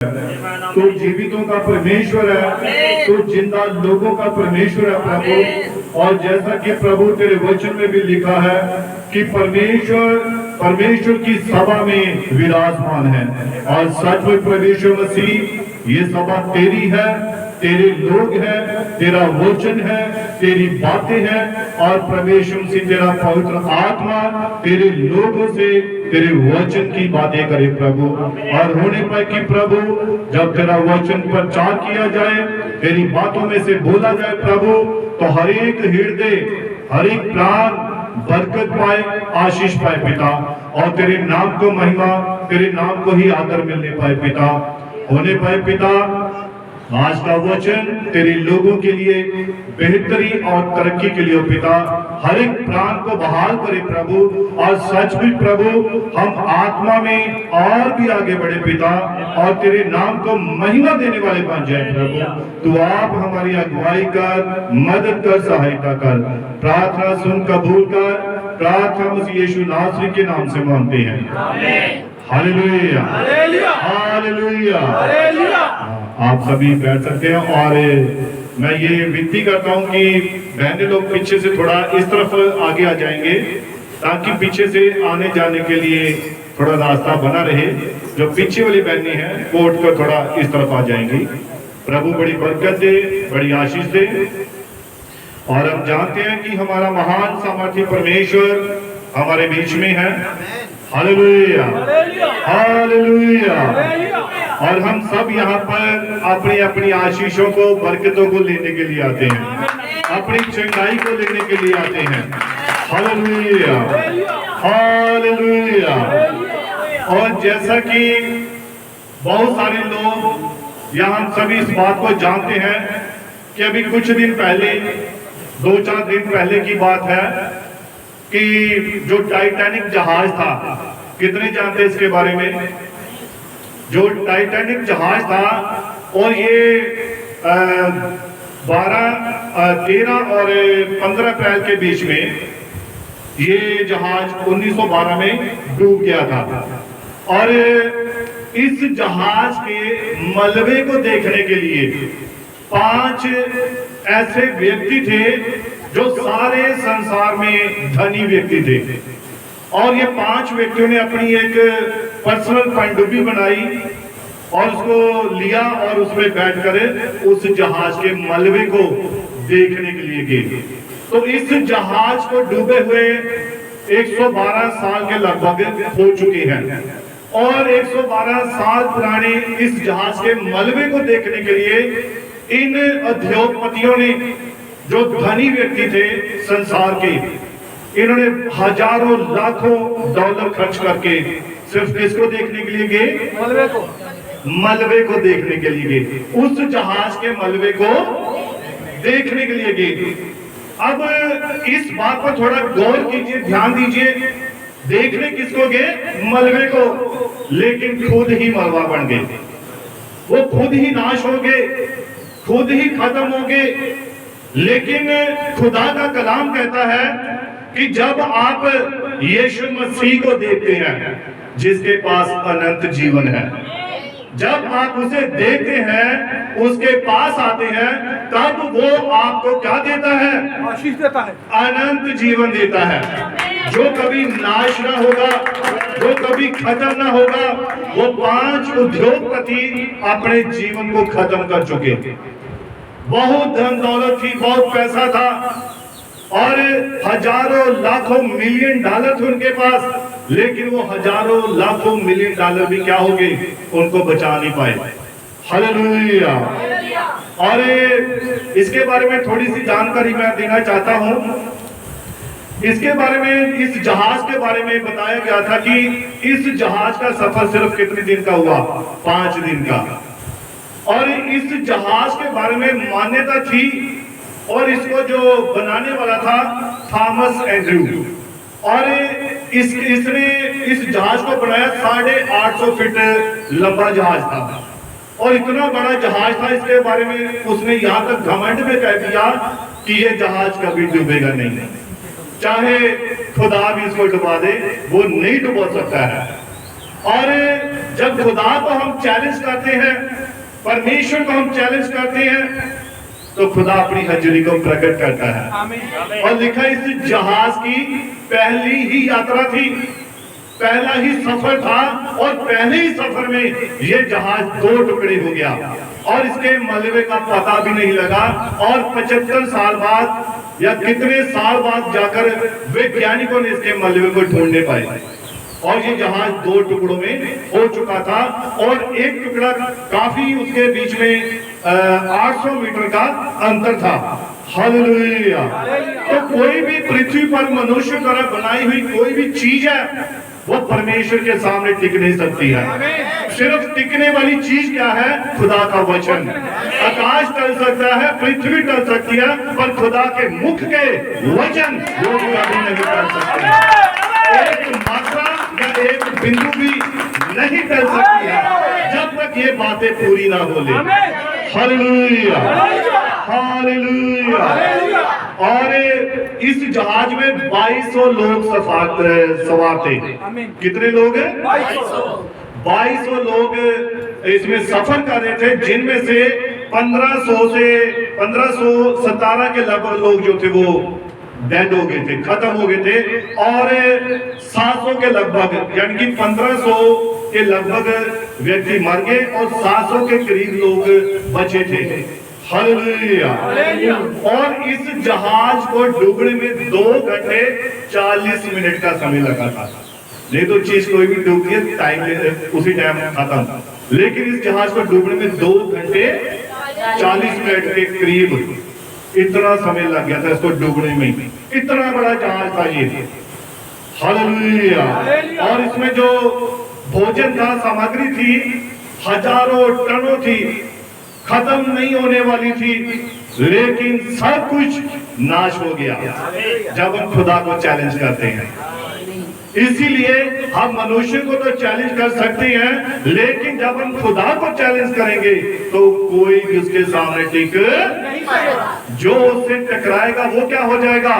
तो जीवितों का परमेश्वर है, तो जिंदा लोगों का परमेश्वर है प्रभु। और जैसा कि प्रभु तेरे वचन में भी लिखा है कि परमेश्वर की सभा में विराजमान है। और सच में परमेश्वर मसीह ये सभा तेरी है, तेरे लोग हैं, तेरा वचन है, तेरी बातें हैं। और परमेश्वर मसीह तेरा पवित्र आत्मा तेरे लोगों से तेरे वचन की बातें करे प्रभु। और होने पर कि प्रभु जब तेरा वचन प्रचार किया जाए, तेरी बातों में से बोला जाए प्रभु, तो हर एक हृदय, हर एक प्राण बरकत पाए, आशीष पाए पिता। और तेरे नाम को महिमा, तेरे नाम को ही आदर मिलने पाए पिता। होने पाए पिता आज का वचन तेरे लोगों के लिए बेहतरी और तरक्की के लिए पिता, हर एक प्राण को बहाल करे प्रभु। और सच भी प्रभु हम आत्मा में और भी आगे बढ़े पिता, और तेरे नाम को महिमा देने वाले बन जाए प्रभु। तू आप हमारी अगुवाई कर, मदद कर, सहायता कर। प्रार्थना सुन कबूल कर। प्रार्थना मसीह यीशु नासरी के नाम से मांगते हैं। Hallelujah, hallelujah, hallelujah. आप सभी बैठ सकते हैं। और मैं ये विनती करता हूँ कि बहने लोग पीछे से थोड़ा इस तरफ आगे आ जाएंगे, ताकि पीछे से आने जाने के लिए थोड़ा रास्ता बना रहे। जो पीछे वाली बहनें हैं वो उठकर थोड़ा इस तरफ आ जाएंगी। प्रभु बड़ी बरकत दे, बड़ी आशीष दे। और हम जानते हैं कि हमारा महान सामर्थी परमेश्वर हमारे बीच में है। Hallelujah, hallelujah. और हम सब यहाँ पर अपनी अपनी आशीषों को, बरकतों को लेने के लिए आते हैं, अपनी चंगाई को लेने के लिए आते हैं। Hallelujah, hallelujah. और जैसा कि बहुत सारे लोग यहाँ, हम सभी इस बात को जानते हैं कि अभी कुछ दिन पहले, 2-4 दिन पहले की बात है कि जो टाइटैनिक जहाज था, कितने जानते हैं इसके बारे में? जो टाइटैनिक जहाज था, और ये 13 और 15 अप्रैल के बीच में ये जहाज 1912 में डूब गया था। और इस जहाज के मलबे को देखने के लिए 5 ऐसे व्यक्ति थे जो सारे संसार में धनी व्यक्ति थे। और ये 5 व्यक्तियों ने अपनी एक पर्सनल पनडुब्बी बनाई और उसको लिया और उसमें बैठकर उस जहाज के मलबे को देखने के लिए गए। तो इस जहाज को डूबे हुए 112 साल के लगभग हो चुके हैं। और 112 साल पुराने इस जहाज के मलबे को देखने के लिए इन उद्योगपतियों ने, जो धनी व्यक्ति थे संसार के, इन्होंने हजारों लाखों डॉलर खर्च करके सिर्फ इसको देखने के लिए गए, मलबे को देखने के लिए गए, उस जहाज के मलबे को देखने के लिए गए। अब इस बात पर थोड़ा गौर कीजिए, ध्यान दीजिए। देखने किसको गए? मलबे को। लेकिन खुद ही मलबा बन गए, वो खुद ही नाश हो गए, खुद ही खत्म हो गए। लेकिन खुदा का कलाम कहता है कि जब आप यीशु मसीह को देखते हैं जिसके पास अनंत जीवन है, जब आप उसे देखते हैं, उसके पास आते हैं, तब वो आपको क्या देता है? आशीष देता है, अनंत जीवन देता है, जो कभी नाश ना होगा, जो कभी खत्म ना होगा। वो 5 उद्योगपति अपने जीवन को खत्म कर चुके, बहुत धन दौलत थी, बहुत पैसा था, और हजारों लाखों मिलियन डॉलर थे उनके पास। लेकिन वो हजारों लाखों मिलियन डॉलर भी क्या हो गए? उनको बचा नहीं पाए। हालेलुया। और इसके बारे में थोड़ी सी जानकारी मैं देना चाहता हूं। इसके बारे में, इस जहाज के बारे में बताया गया था कि इस जहाज का सफर सिर्फ कितने दिन का हुआ? 5 दिन का। और इस जहाज के बारे में मान्यता थी, और इसको जो बनाने वाला था थॉमस एंड्रू, और इसने इस जहाज को बनाया। 850 फीट लंबा जहाज था, और इतना बड़ा जहाज था, इसके बारे में उसने यहाँ तक घमंड में कह दिया कि ये जहाज कभी डूबेगा नहीं, चाहे खुदा भी इसको डुबा दे, वो नहीं डुबा सकता है। और जब खुदा को हम चैलेंज करते हैं, परमेश्वर को हम चैलेंज करते हैं, तो खुदा अपनी हजूरी को प्रकट करता है। और लिखा इस जहाज की पहली ही यात्रा थी, पहला ही सफर था, और पहले ही सफर में ये जहाज 2 टुकड़े हो गया और इसके मलबे का पता भी नहीं लगा। और 75 साल बाद या कितने साल बाद जाकर वैज्ञानिकों ने इसके मलबे को ढूंढने पाए, और ये जहाज 2 टुकड़ों में हो चुका था, और एक टुकड़ा काफी उसके बीच में 800 मीटर का अंतर था। हालेलुया। तो कोई भी पृथ्वी पर मनुष्य द्वारा बनाई हुई कोई भी चीज है, वो परमेश्वर के सामने टिक नहीं सकती है। सिर्फ टिकने वाली चीज क्या है? खुदा का वचन। आकाश टल सकता है, पृथ्वी टल सकती है, पर खुदा के मुख के वचन वो कभी नहीं टल सकते। एक मात्रा या एक बिंदु भी नहीं टल सकती है जब तक ये बातें पूरी ना हो ले। Hallelujah, hallelujah. और इस जहाज में 2200 लोग सवार थे। कितने लोग हैं? 2200 लोग इसमें सफर कर रहे थे, जिनमें से 1517 के लगभग लोग जो थे वो डेड हो गए थे, खत्म हो गए थे, और 700 के लगभग यानी कि 1500 के लगभग व्यक्ति मर गए और 700 के करीब लोग बचे थे। हालेलुया। और इस जहाज को डूबने में 2 घंटे 40 मिनट का समय लगा था। नहीं तो चीज कोई भी डूबती है टाइम उसी टाइम खत्म, लेकिन इस जहाज को डूबने में 2 घंटे 40 मिनट के करीब इतना समय लग गया था इसको डूबने में। इतना बड़ा जहाज था ये। हालेलुया। और इसमें जो भोजन था, सामग्री थी, हजारों टनों थी, खत्म नहीं होने वाली थी, लेकिन सब कुछ नाश हो गया जब हम खुदा को चैलेंज करते हैं। इसीलिए हम मनुष्य को तो चैलेंज कर सकते हैं, लेकिन जब हम खुदा को चैलेंज करेंगे तो कोई भी उसके सामने टिक जो उससे टकराएगा वो क्या हो जाएगा?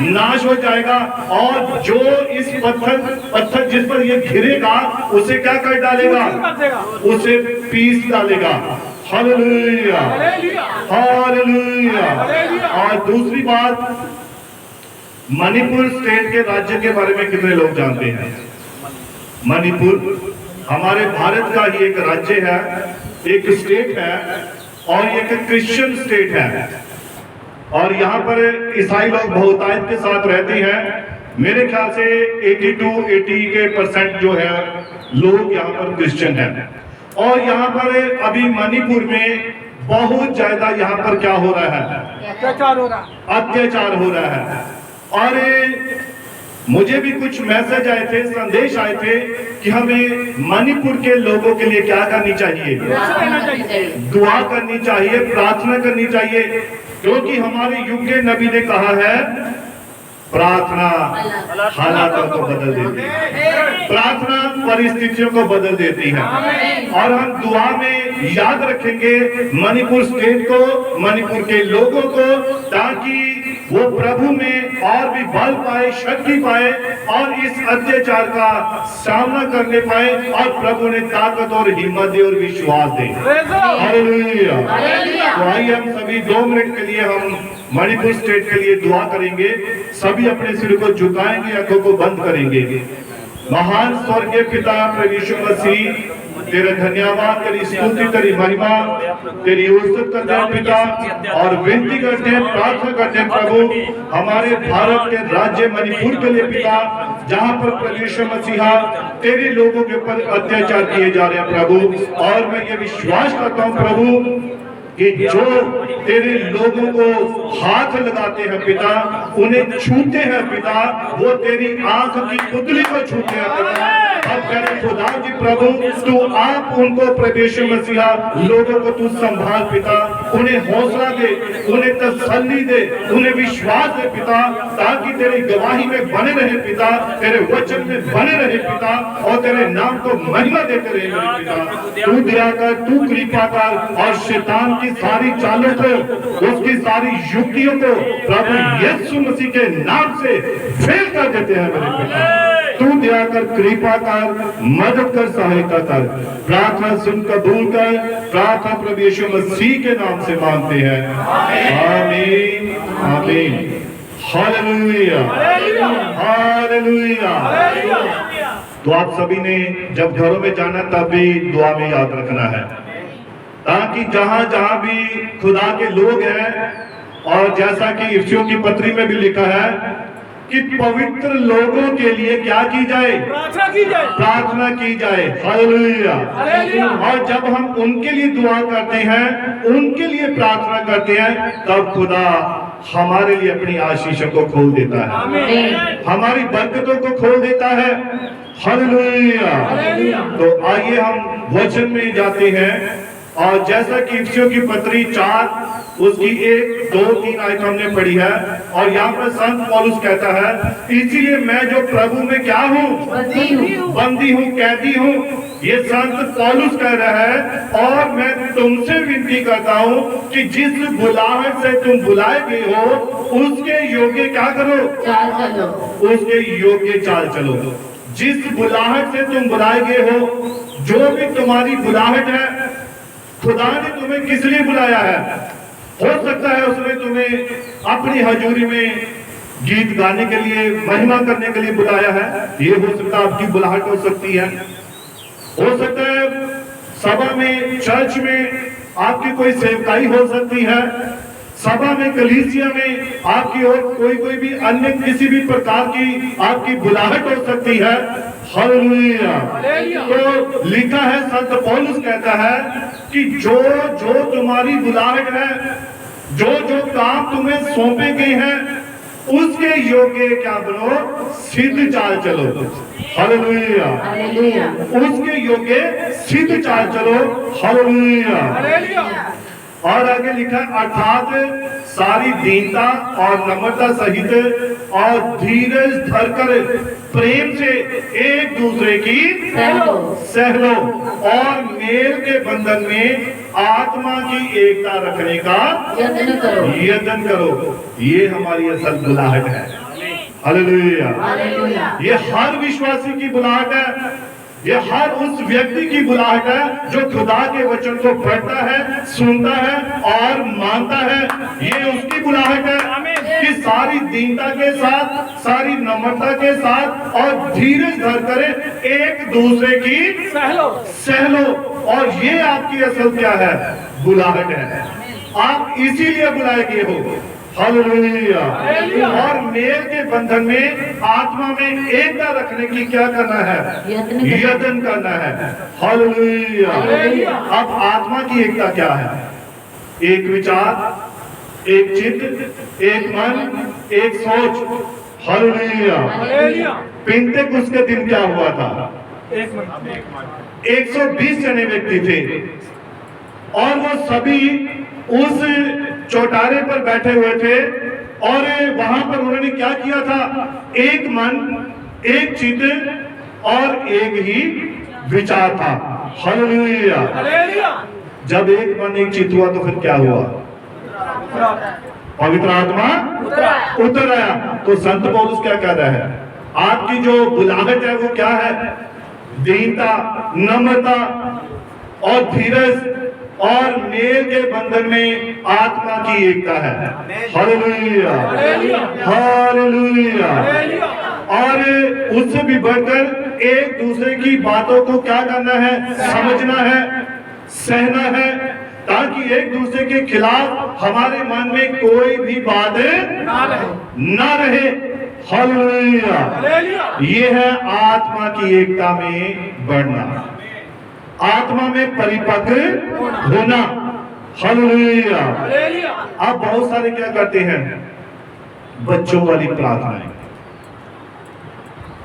नाश हो जाएगा। और जो इस पत्थर जिस पर ये घिरेगा उसे क्या कर डालेगा? उसे पीस डालेगा। Hallelujah, hallelujah. और दूसरी बात, मणिपुर स्टेट के राज्य के बारे में कितने लोग जानते हैं? मणिपुर हमारे भारत का ही एक राज्य है, एक स्टेट है, और एक क्रिश्चियन स्टेट है, और यहाँ पर ईसाई लोग बहुतायत के साथ रहते हैं। मेरे ख्याल से 80% जो है लोग यहाँ पर क्रिश्चियन हैं। और यहाँ पर अभी मणिपुर में बहुत ज्यादा यहाँ पर क्या हो रहा है? अत्याचार हो रहा है। और मुझे भी कुछ मैसेज आए थे, संदेश आए थे कि हमें मणिपुर के लोगों के लिए क्या करनी चाहिए? दुआ करनी चाहिए, प्रार्थना करनी चाहिए, क्योंकि हमारे युग के नबी ने कहा है प्रार्थना हालातों को बदल देती है, प्रार्थना परिस्थितियों को बदल देती है। और हम दुआ में याद रखेंगे मणिपुर स्टेट को, मणिपुर के लोगों को, ताकि वो प्रभु में और भी बल पाए, शक्ति पाए, और इस अत्याचार का सामना करने पाए, और प्रभु ने ताकत और हिम्मत दे और विश्वास दे। हालेलुया। तो आइए हम सभी 2 मिनट के लिए हम मणिपुर स्टेट के लिए दुआ करेंगे। सभी अपने सिर को झुकाएंगे, आंखों को बंद करेंगे। महान स्वर्गीय पिता प्रभु यीशु मसीह, तेरा धन्यवाद, तेरी स्तुति, तेरी महिमा, तेरी इज्जत करते हैं पिता, और विनती करते हैं, प्रार्थना करते हैं प्रभु हमारे भारत के राज्य मणिपुर के लिए पिता, जहाँ पर प्रभु यीशु मसीहा तेरे लोगों के ऊपर अत्याचार किए जा रहे हैं प्रभु। और मैं ये विश्वास करता हूँ प्रभु कि जो तेरे लोगों को हाथ लगाते हैं पिता, उन्हें छूते हैं पिता, वो तेरी आंख की पुतली को छूते हैं पिता। अब करे खुदा जी प्रभु, तू आप उनको प्रभु यीशु मसीहा लोगों को तू संभाल पिता, उन्हें हौसला दे, उन्हें तसल्ली दे, उन्हें विश्वास दे पिता, ताकि तेरी गवाही में बने रहे पिता, तेरे वचन में बने रहे पिता, और तेरे नाम को महिमा देते रहे मेरे पिता। तू दया कर, तू कृपा कर, और शैतान की सारी चालों को, उसकी सारी युक्तियों को प्रभु यीशु मसीह के नाम से फेल कर देते हैं मेरे पिता। तू दया कर, कृपा कर, मदद कर, सहायता कर। प्रार्थना सुन कबूल कर। प्रार्थना प्रभु यीशु मसीह के नाम से मांगते हैं, आमीन आमीन। Hallelujah hallelujah. तो आप सभी ने जब घरों में जाना तब भी दुआ में याद रखना है, ताकि जहां जहां भी खुदा के लोग हैं, और जैसा कि इफिसियों की पत्री में भी लिखा है कि पवित्र लोगों के लिए क्या की जाए, प्रार्थना की जाए, प्रार्थना की जाए। हालेलुया। और जब हम उनके लिए दुआ करते हैं, उनके लिए प्रार्थना करते हैं, तब खुदा हमारे लिए अपनी आशीषों को खोल देता है, हमारी बरकतों को खोल देता है। हालेलुया। तो आइए हम वचन में जाते हैं, और जैसा कि इफिसियों की पत्री 4 उसकी 1, 2, 3 आयत हमने पढ़ी है, और यहाँ पर संत पौलुस कहता है, इसीलिए मैं जो प्रभु में क्या हूँ, बंदी हूँ, कैदी हूँ। ये संत पौलुस कह रहा है, और मैं तुमसे विनती करता हूँ कि जिस बुलाहट से तुम बुलाए गए हो, उसके योग्य क्या करो, चाल चलो, उसके योग्य चाल चलो। जिस बुलाहट से तुम बुलाए गए हो, जो भी तुम्हारी बुलाहट है, खुदा ने तुम्हें किस लिए बुलाया है। हो सकता है उसने तुम्हें अपनी हजूरी में गीत गाने के लिए, महिमा करने के लिए बुलाया है। ये हो सकता है आपकी बुलाहट हो सकती है। हो सकता है सभा में, चर्च में आपकी कोई सेवकाई हो सकती है। सभा में, कलीसिया में आपकी और कोई भी अन्य किसी भी प्रकार की आपकी बुलाहट हो सकती है। हालेलुया। तो लिखा है, संत पौलुस कहता है कि जो जो तुम्हारी बुलाहट है, जो जो काम तुम्हें सौंपे गए हैं, उसके योग्य क्या बनो, सिद्ध चाल चलो। हालेलुया। उसके योग्य सिद्ध चाल चलो। हालेलुया। और आगे लिखा, अर्थात सारी दीनता और नम्रता सहित और धीरज धरकर प्रेम से एक दूसरे की सह लो, और मेल के बंधन में आत्मा की एकता रखने का यत्न करो। ये हमारी असल बुलाहट है। हालेलुया। ये हर विश्वासी की बुलाहट है। ये हर उस व्यक्ति की बुलाहट है जो खुदा के वचन को पढ़ता है, सुनता है और मानता है। ये उसकी बुलाहट है कि सारी दीनता के साथ, सारी नम्रता के साथ और धीरज धर कर एक दूसरे की सह लो। और ये आपकी असल क्या है, बुलाहट है। आप इसीलिए बुलाए गए हो। हालेलुया। और मेल के बंधन में आत्मा में एकता रखने की क्या करना है, यत्न करना है। हालेलुया। अब आत्मा की एकता क्या है, एक विचार, एक चित्त, एक मन, एक सोच। हालेलुया। पिंतेकुस्त के दिन क्या हुआ था, 120 जने व्यक्ति थे, और वो सभी उस चौटारे पर बैठे हुए थे, और वहां पर उन्होंने क्या किया था, एक मन, एक चित्त और एक ही विचार था। हालेलुया। जब एक मन एक चित्त हुआ तो फिर क्या हुआ, पवित्र आत्मा उतर आया। तो संत पौलुस क्या कह रहा है, आपकी जो बुलाहट है वो क्या है, दीनता, नम्रता और धीरज और मेल के बंधन में आत्मा की एकता है। हालेलुया। हालेलुया। और उससे भी बढ़कर एक दूसरे की बातों को क्या करना है, समझना है, सहना है, ताकि एक दूसरे के खिलाफ हमारे मन में कोई भी बात ना रहे। हालेलुया। ये है आत्मा की एकता में बढ़ना, आत्मा में परिपक्व होना। हालेलुया। अब बहुत सारे क्या करते हैं, बच्चों वाली प्रार्थनाएं।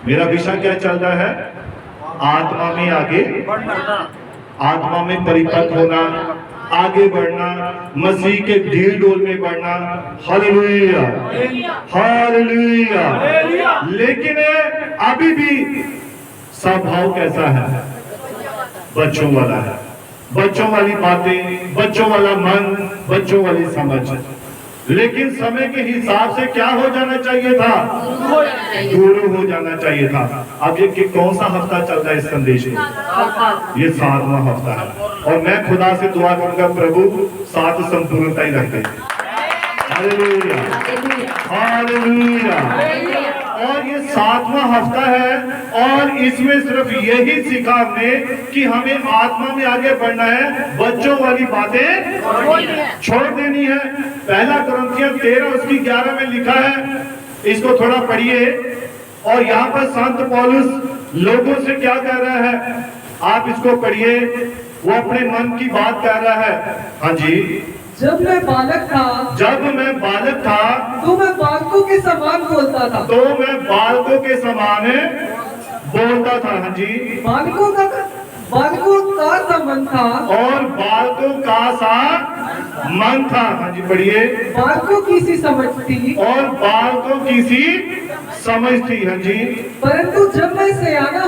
मेरा विषय क्या चल रहा है, आत्मा में आगे बढ़ना, आत्मा में परिपक्व होना, आगे बढ़ना, मसीह के ढील डोल में बढ़ना। हालेलुया। हालेलुया। लेकिन अभी भी स्वभाव कैसा है, बच्चों वाला है, बच्चों वाली बातें, बच्चों वाला मन, बच्चों वाली समझ। लेकिन समय के हिसाब से क्या हो जाना चाहिए था? गुरु हो जाना चाहिए था। अब ये कौन सा हफ्ता चल रहा है इस संदेश में? ये 7वां हफ्ता है और मैं खुदा से दुआ करूंगा प्रभु 7 संपूर्णता ही रख दे। Hallelujah, hallelujah. और ये 7वां हफ्ता है और इसमें सिर्फ यही सीखा हमने कि हमें आत्मा में आगे बढ़ना है, बच्चों वाली बातें छोड़ देनी है। पहला कुरिन्थियों 13 उसकी 11 में लिखा है, इसको थोड़ा पढ़िए। और यहाँ पर संत पौलुस लोगों से क्या कह रहा है, आप इसको पढ़िए। वो अपने मन की बात कह रहा है। हाँ जी। जब मैं बालक था तो मैं बालकों के समान बोलता था। हाँ जी। बालकों का सा मन था और बालकों का सा मन था। हाँ जी, पढ़िए। बालकों की सी समझ थी और बालकों की सी समझ थी। हाँ जी। परंतु जब मैं सयाना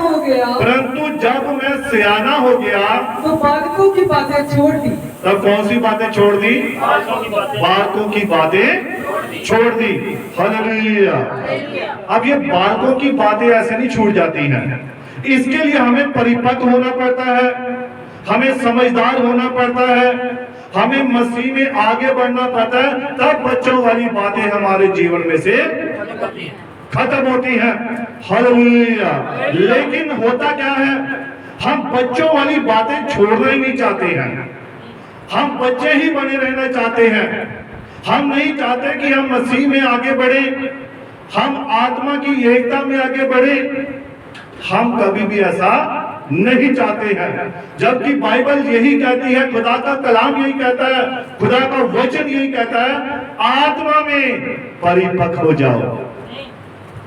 हो गया तो बालकों की बातें छोड़ दी। तब कौन सी बातें छोड़ दी? बालकों की बातें छोड़ दी। हालेलुया। अब ये बालकों की बातें ऐसे नहीं छूट जाती हैं। इसके लिए हमें परिपक्व होना पड़ता है, हमें समझदार होना पड़ता है, हमें मसीह में आगे बढ़ना पड़ता है। तब बच्चों वाली बातें हमारे जीवन में से खत्म होती हैं। हालेलुया। लेकिन होता क्या है, हम बच्चों वाली बातें छोड़ना ही नहीं चाहते हैं। हम बच्चे ही बने रहना चाहते हैं। हम नहीं चाहते कि हम मसीह में आगे बढ़े, हम आत्मा की एकता में आगे बढ़े। हम कभी भी ऐसा नहीं चाहते हैं, जबकि बाइबल यही कहती है, खुदा का कलाम यही कहता है, खुदा का वचन यही कहता है, आत्मा में परिपक्व हो जाओ,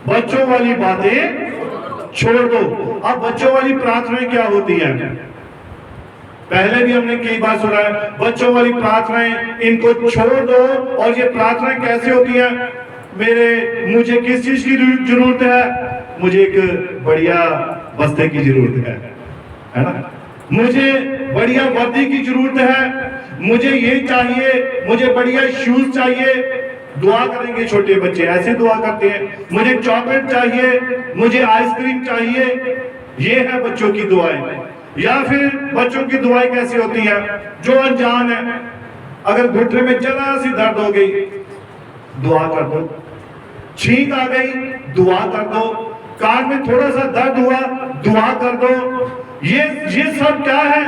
बच्चों वाली बातें छोड़ दो। अब बच्चों वाली प्रार्थनाएं क्या होती हैं? पहले भी हमने कई बार सुना है, बच्चों वाली प्रार्थनाएं इनको छोड़ दो। और ये प्रार्थनाएं कैसे होती हैं? मुझे किस चीज की जरूरत है? मुझे एक बढ़िया बस्ते की जरूरत है ना? मुझे बढ़िया वर्दी की जरूरत है, मुझे ये चाहिए, मुझे बढ़िया शूज चाहिए। दुआ करेंगे छोटे बच्चे, ऐसे दुआ करते हैं, मुझे चॉकलेट चाहिए, मुझे आइसक्रीम चाहिए। ये है बच्चों की दुआएं। या फिर बच्चों की दुआएं कैसी होती है? जो अनजान है, अगर घुटने में जरा सी दर्द हो गई, दुआ कर दो। छींक आ गई, दुआ कर दो। कान में थोड़ा सा दर्द हुआ, दुआ कर दो। ये सब क्या है?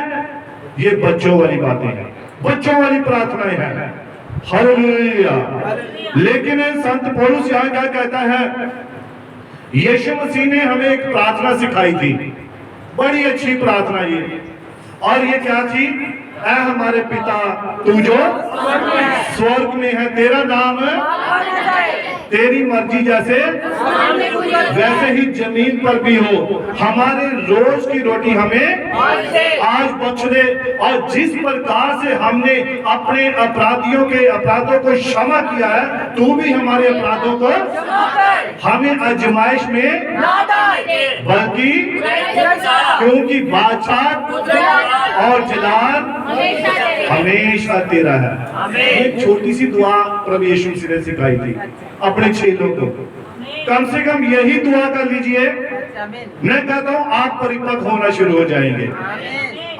ये बच्चों वाली बातें हैं, बच्चों वाली प्रार्थनाएं हैं। हालेलुया। लेकिन संत पौलुस यहाँ क्या कहता है? यीशु मसीह ने हमें एक प्रार्थना सिखाई थी, बड़ी अच्छी प्रार्थना ये। और ये क्या थी? ऐ हमारे पिता तू जो स्वर्ग में है, तेरा नाम, तेरी मर्जी जैसे वैसे ही जमीन पर भी हो। हमारे रोज की रोटी हमें आज बख्श दे, और जिस प्रकार से हमने अपने अपराधों को क्षमा किया है, तू भी हमारे अपराधों को हमें आजमाइश में बल्कि, क्योंकि बादशाह और जलाल हमेशा तेरा है। एक छोटी सी दुआ प्रभु यीशु मसीह ने सिखाई थी अपने चेलों को। कम से कम यही दुआ कर लीजिए, मैं कहता हूँ आप परिपक्व होना शुरू हो जाएंगे,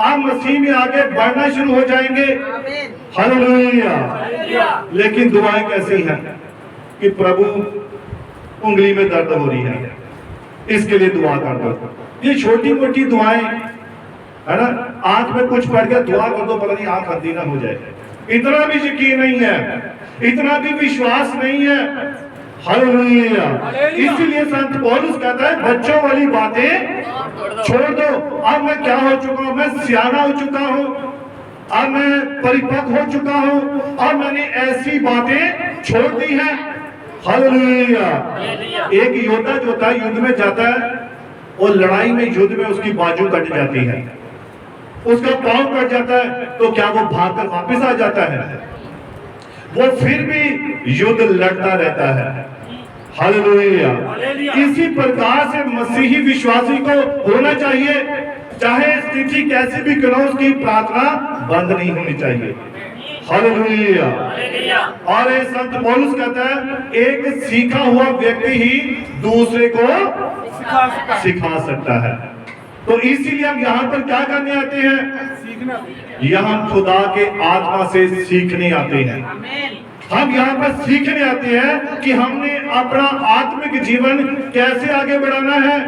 आप मसीह में आगे बढ़ना शुरू हो जाएंगे। हालेलुया। लेकिन दुआएं कैसी हैं कि प्रभु उंगली में दर्द हो रही है, इसके लिए दुआ कर दो। ये छोटी मोटी दुआएं है ना, आंख में कुछ पड़ गया, दुआ कर दो, पता नहीं आंख अंधी ना हो जाए। इतना भी यकीन नहीं है, इतना भी विश्वास नहीं है। हालेलुया। इसलिए संत पौलुस कहता है बच्चों वाली बातें छोड़ दो। अब मैं क्या हो चुका हूं? मैं सियाना हो चुका हूं, अब मैं परिपक्व हो चुका हूं, और मैंने ऐसी बातें छोड़ दी हैं। हालेलुया। एक योद्धा जो था युद्ध में जाता है, और लड़ाई में युद्ध में उसकी बाजू कट जाती है, उसका पांव कट जाता है, तो क्या वो भागकर वापस आ जाता है? वो फिर भी युद्ध लड़ता रहता है। हालेलुया। इसी प्रकार से मसीही विश्वासी को होना चाहिए, चाहे स्थिति कैसी भी क्यों, उसकी प्रार्थना बंद नहीं होनी चाहिए। हालेलुया। और ये संत पौलुस कहता है एक सीखा हुआ व्यक्ति ही दूसरे को सिखा सकता है। तो इसीलिए हम यहाँ पर क्या करने आते हैं? यहाँ खुदा के आत्मा से सीखने आते हैं। हम यहाँ पर सीखने आते हैं कि हमने अपना आत्मिक जीवन कैसे आगे बढ़ाना है।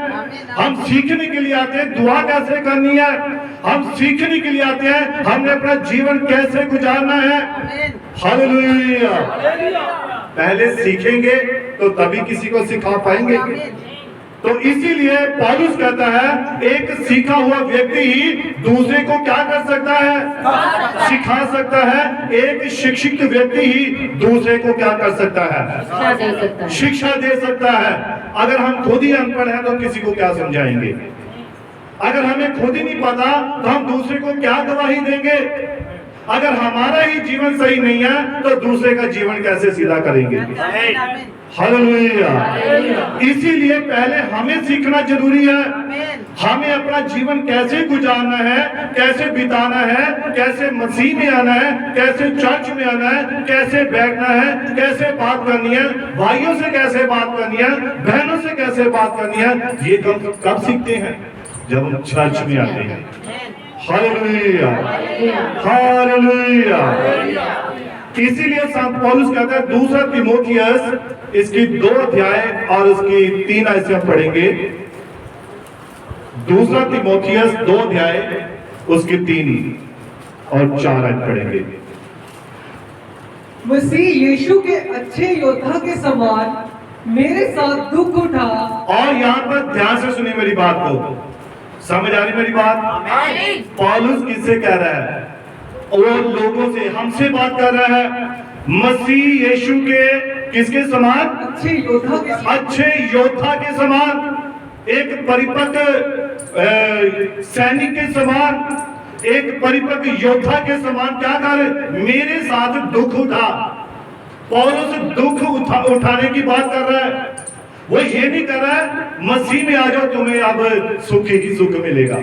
हम सीखने के लिए आते हैं दुआ कैसे करनी है। हम सीखने के लिए आते हैं हमने अपना जीवन कैसे गुजारना है। हालेलुया। पहले सीखेंगे तो तभी किसी को सिखा पाएंगे। तो इसीलिए पौलुस कहता है एक सीखा हुआ व्यक्ति ही दूसरे को क्या कर सकता है? सिखा सकता है। एक शिक्षित व्यक्ति ही दूसरे को क्या कर सकता है? शिक्षा दे सकता है। अगर हम खुद ही अनपढ़ हैं तो किसी को क्या समझाएंगे? अगर हमें खुद ही नहीं पता तो हम दूसरे को क्या गवाही देंगे? अगर हमारा ही जीवन सही नहीं है तो दूसरे का जीवन कैसे सीधा करेंगे? हालेलुया। इसीलिए पहले हमें सीखना जरूरी है। हमें अपना जीवन कैसे गुजारना है, कैसे बिताना है, कैसे मसीह में आना है, कैसे चर्च में आना है, कैसे बैठना है, कैसे बात करनी है, भाइयों से कैसे बात करनी है, बहनों से कैसे बात करनी है। ये कब सीखते हैं? जब हम चर्च में आते हैं। Hallelujah, hallelujah. इसीलिए संत पौलुस कहता है दूसरा तीमुथियुस इसकी 2 अध्याय और उसकी 3 आयतें हम पढ़ेंगे। दूसरा तीमुथियुस 2 अध्याय उसकी 3 और 4 आयत पढ़ेंगे। मसीह यीशु के अच्छे योद्धा के समान मेरे साथ दुख उठा। और यहाँ पर ध्यान से सुनिए मेरी बात को। समझ आ रही मेरी बात? पौलुस किससे कह रहा है? और लोगों से, हमसे बात कर रहा है। मसीह यीशु के किसके समान? अच्छे योद्धा के समान। अच्छे योद्धा के समान, एक परिपक्व सैनिक के समान, एक परिपक्व योद्धा के समान क्या कर? मेरे साथ दुख उठा। पौलुस दुख उठाने की बात कर रहा है। वो ये नहीं कर रहा है मसीह में आ जाओ तुम्हें अब सुख ही सुख मिलेगा।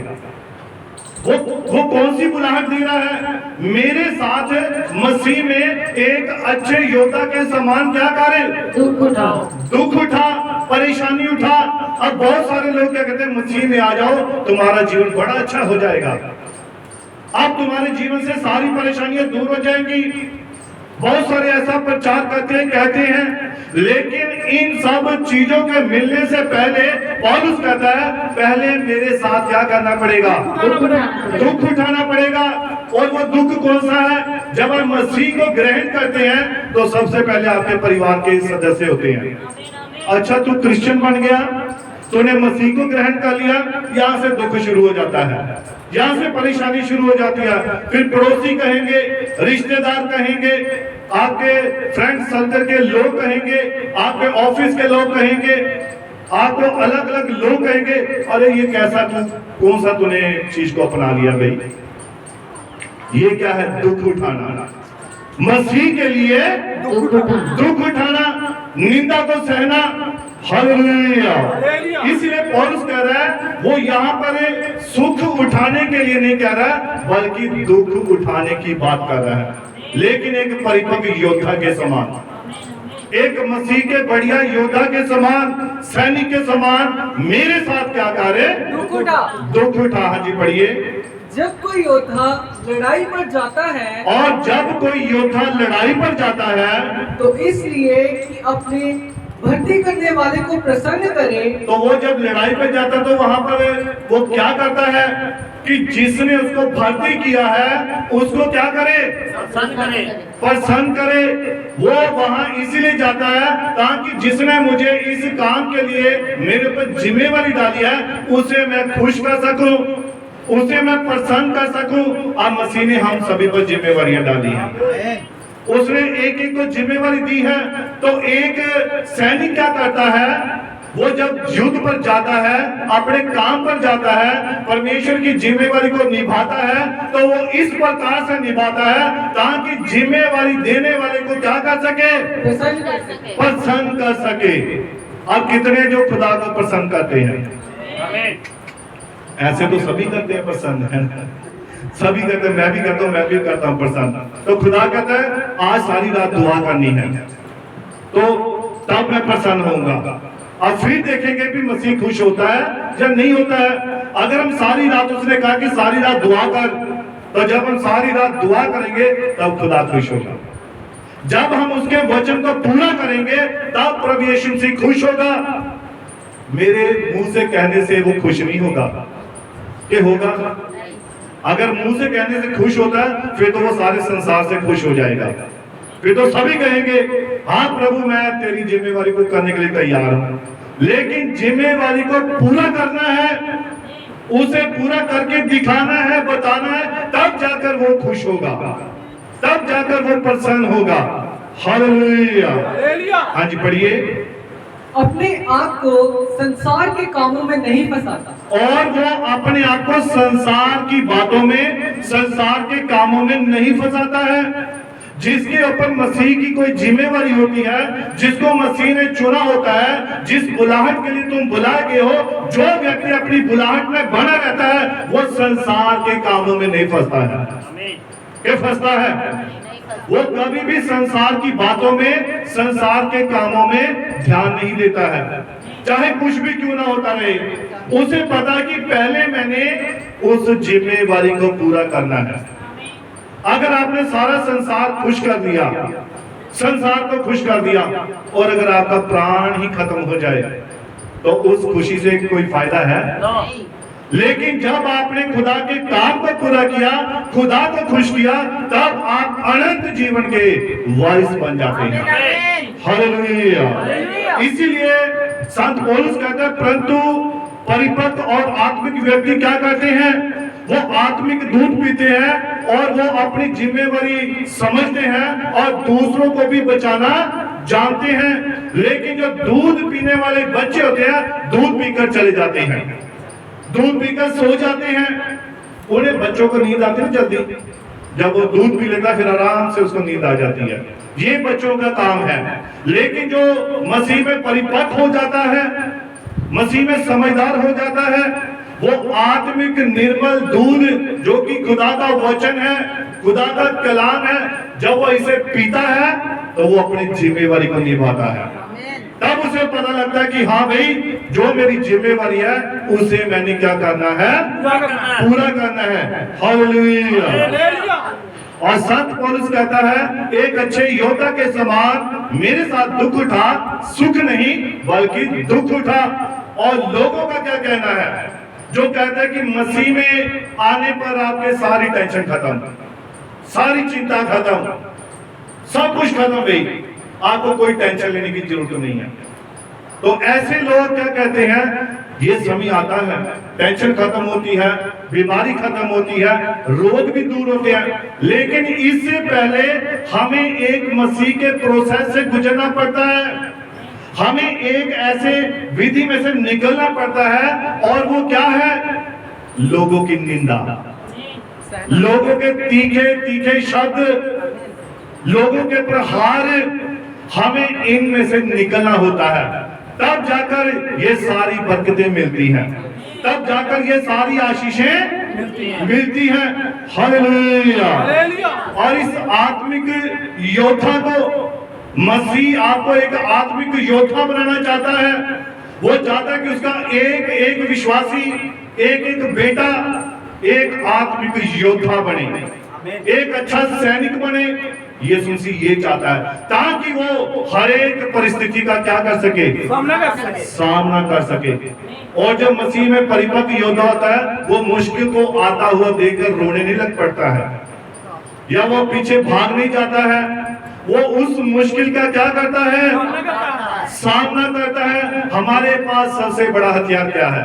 वो कौन सी बुलाहट दे रहा है? मेरे साथ मसीह में एक अच्छे योद्धा के समान क्या करें? दुख उठा। दुख उठा, परेशानी उठा। अब बहुत सारे लोग क्या कहते हैं? मसीह में आ जाओ तुम्हारा जीवन बड़ा अच्छा हो जाएगा, अब तुम्हारे जीवन से सारी परेशानियां दूर हो जाएंगी। बहुत सारे ऐसा प्रचार करते हैं, कहते हैं। लेकिन इन सब चीजों के मिलने से पहले पौलुस कहता है पहले मेरे साथ क्या करना पड़ेगा? दुख उठाना पड़ेगा। और वो दुख कौन सा है? जब हम मसीह को ग्रहण करते हैं तो सबसे पहले आपके परिवार के सदस्य होते हैं। अच्छा तू क्रिश्चियन बन गया, तूने मसीह को ग्रहण कर लिया, यहाँ से दुख शुरू हो जाता है, यहाँ से परेशानी शुरू हो जाती है। फिर पड़ोसी कहेंगे, रिश्तेदार कहेंगे, आपके फ्रेंड सर्कल के लोग कहेंगे, आपके ऑफिस के लोग कहेंगे, आपको अलग अलग लोग कहेंगे अरे ये कैसा तू, कौन सा तूने चीज को अपना लिया भाई? ये क्या है? दुख उठाना। मसीह के लिए दुख उठाना, निंदा को सहना। हालेलुया। इसलिए पौलुस कह रहा है वो यहाँ पर सुख उठाने के लिए नहीं कह रहा बल्कि दुख उठाने की बात कर रहा है। लेकिन एक परिपक्व योद्धा के समान, एक मसीह के बढ़िया योद्धा के समान, सैनिक के समान मेरे साथ क्या करे? दुख उठा। दुख उठा। हाँ जी पढ़िए। जब कोई योद्धा लड़ाई पर जाता है, और जब कोई योद्धा लड़ाई पर जाता है तो इसलिए कि अपने भर्ती करने वाले को प्रसन्न करे। तो वो जब लड़ाई पे जाता तो वहां पर वो क्या करता है कि जिसने उसको भर्ती किया है उसको क्या करे? प्रसन्न करे। वो वहां इसीलिए जाता है ताकि जिसने मुझे इस काम के लिए मेरे पर जिम्मेवारी डाली है उसे मैं खुश कर सकूं, उसे मैं प्रसन्न कर सकूं। और मसीह ने हम सभी पर जिम्मेवारियां डाली हैं, उसने एक एक को जिम्मेवारी दी है। तो एक सैनिक क्या करता है? वो जब युद्ध पर जाता है, अपने काम पर जाता है, परमेश्वर की जिम्मेवारी को निभाता है, तो वो इस प्रकार से निभाता है ताकि जिम्मेवारी देने वाले को क्या कर सके? प्रसन्न कर सके। अब कितने जो खुदा को प्रसन्न करते हैं? ऐसे तो सभी करते हैं प्रसन्न है। सभी कहते हैं मैं भी करता हूं, मैं भी करता हूं प्रसन्न। तो खुदा कहता है आज सारी रात दुआ करनी है, तो तब मैं प्रसन्न होऊंगा। और फिर देखेंगे भी मसीह खुश होता है या नहीं होता है। अगर हम सारी रात, उसने कहा कि सारी रात दुआ कर, तो जब हम सारी रात दुआ करेंगे तब खुदा खुश होगा। जब हम उसके वचन को पूरा करेंगे तब प्रभु यीशु मसीह खुश होगा। मेरे मुंह से कहने से वो खुश नहीं होगा, कि होगा? अगर मुंह से कहने से खुश होता है फिर तो वो सारे संसार से खुश हो जाएगा। फिर तो सभी कहेंगे हाँ प्रभु मैं तेरी जिम्मेवारी को करने के लिए तैयार हूं। लेकिन जिम्मेवारी को पूरा करना है, उसे पूरा करके दिखाना है, बताना है, तब जाकर वो खुश होगा, तब जाकर वो प्रसन्न होगा। हालेलुया। हाँ जी पढ़िए। अपने आप को संसार के कामों में नहीं फंसाता, और वो अपने आप को संसार की बातों में, संसार के कामों में नहीं फंसाता है। जिसके ऊपर मसीह की कोई जिम्मेवारी होती है, जिसको मसीह ने चुना होता है, जिस बुलाहट के लिए तुम बुलाए गए हो, जो व्यक्ति अपनी बुलाहट में बना रहता है वो संसार के कामों में नहीं फंसता है। क्या फंसता है? वो कभी भी संसार की बातों में, संसार के कामों में ध्यान नहीं देता है, चाहे कुछ भी क्यों ना होता रहे। उसे पता कि पहले मैंने उस जिम्मेवारी को पूरा करना है। अगर आपने सारा संसार खुश कर दिया, संसार को खुश कर दिया, और अगर आपका प्राण ही खत्म हो जाए तो उस खुशी से कोई फायदा है? लेकिन जब आपने खुदा के काम को पूरा किया, खुदा को खुश किया, तब आप अनंत जीवन के वारिस बन जाते हैं। हालेलुया। इसीलिए संत पौलुस कहता है परंतु परिपक्व और आत्मिक व्यक्ति क्या करते हैं? वो आत्मिक दूध पीते हैं और वो अपनी जिम्मेवारी समझते हैं और दूसरों को भी बचाना जानते हैं। लेकिन जो दूध पीने वाले बच्चे होते हैं, दूध पीकर चले जाते हैं, दूध पीकर सो जाते हैं। उन्हें बच्चों को नींद आती है जल्दी, जब वो दूध पी लेता फिर आराम से उसको नींद आ जाती है। ये बच्चों का काम है। लेकिन जो मसीह में परिपक्व हो जाता है, मसीह में समझदार हो जाता है, वो आत्मिक निर्मल दूध जो कि खुदा का वचन है, खुदा का कलाम है, जब वो इसे पीता है तो वो अपनी जिम्मेवारी को निभाता है। तब उसे पता लगता है कि हाँ भाई जो मेरी जिम्मेवारी है उसे मैंने क्या करना है? पूरा करना है। हालेलुया। और संत पौलुस कहता है एक अच्छे योद्धा के समान मेरे साथ दुख उठा, सुख नहीं बल्कि दुख उठा। और लोगों का क्या कहना है जो कहता है कि मसीह में आने पर आपके सारी टेंशन खत्म, सारी चिंता खत्म, सब कुछ खत्म भाई, आपको कोई टेंशन लेने की जरूरत नहीं है। तो ऐसे लोग क्या कहते हैं? ये समय आता है, टेंशन खत्म होती है, बीमारी खत्म होती है, रोग भी दूर होते हैं, लेकिन इससे पहले हमें एक मसीह के प्रोसेस से गुजरना पड़ता है। हमें एक ऐसे विधि में से निकलना पड़ता है, और वो क्या है? लोगों की निंदा, लोगों के तीखे तीखे शब्द, लोगों के प्रहार, हमें इनमें से निकलना होता है। तब जाकर ये सारी बरकतें मिलती हैं, तब जाकर ये सारी आशीषें मिलती हैं। हालेलुया। और इस आत्मिक योद्धा को मसीह आपको एक आत्मिक योद्धा बनाना चाहता है। वो चाहता है कि उसका एक एक विश्वासी, एक एक बेटा एक आत्मिक योद्धा बने, एक अच्छा सैनिक बने। यीशु मसीह ये चाहता है ताकि वो हर एक परिस्थिति का क्या कर सके? सामना कर सके। और जब मसीह में परिपक्व योद्धा होता है, वो मुश्किल को आता हुआ देखकर रोने नहीं लग पड़ता है, या वो पीछे भाग नहीं जाता है। वो उस मुश्किल का क्या करता है? सामना करता है। हमारे पास सबसे बड़ा हथियार क्या है?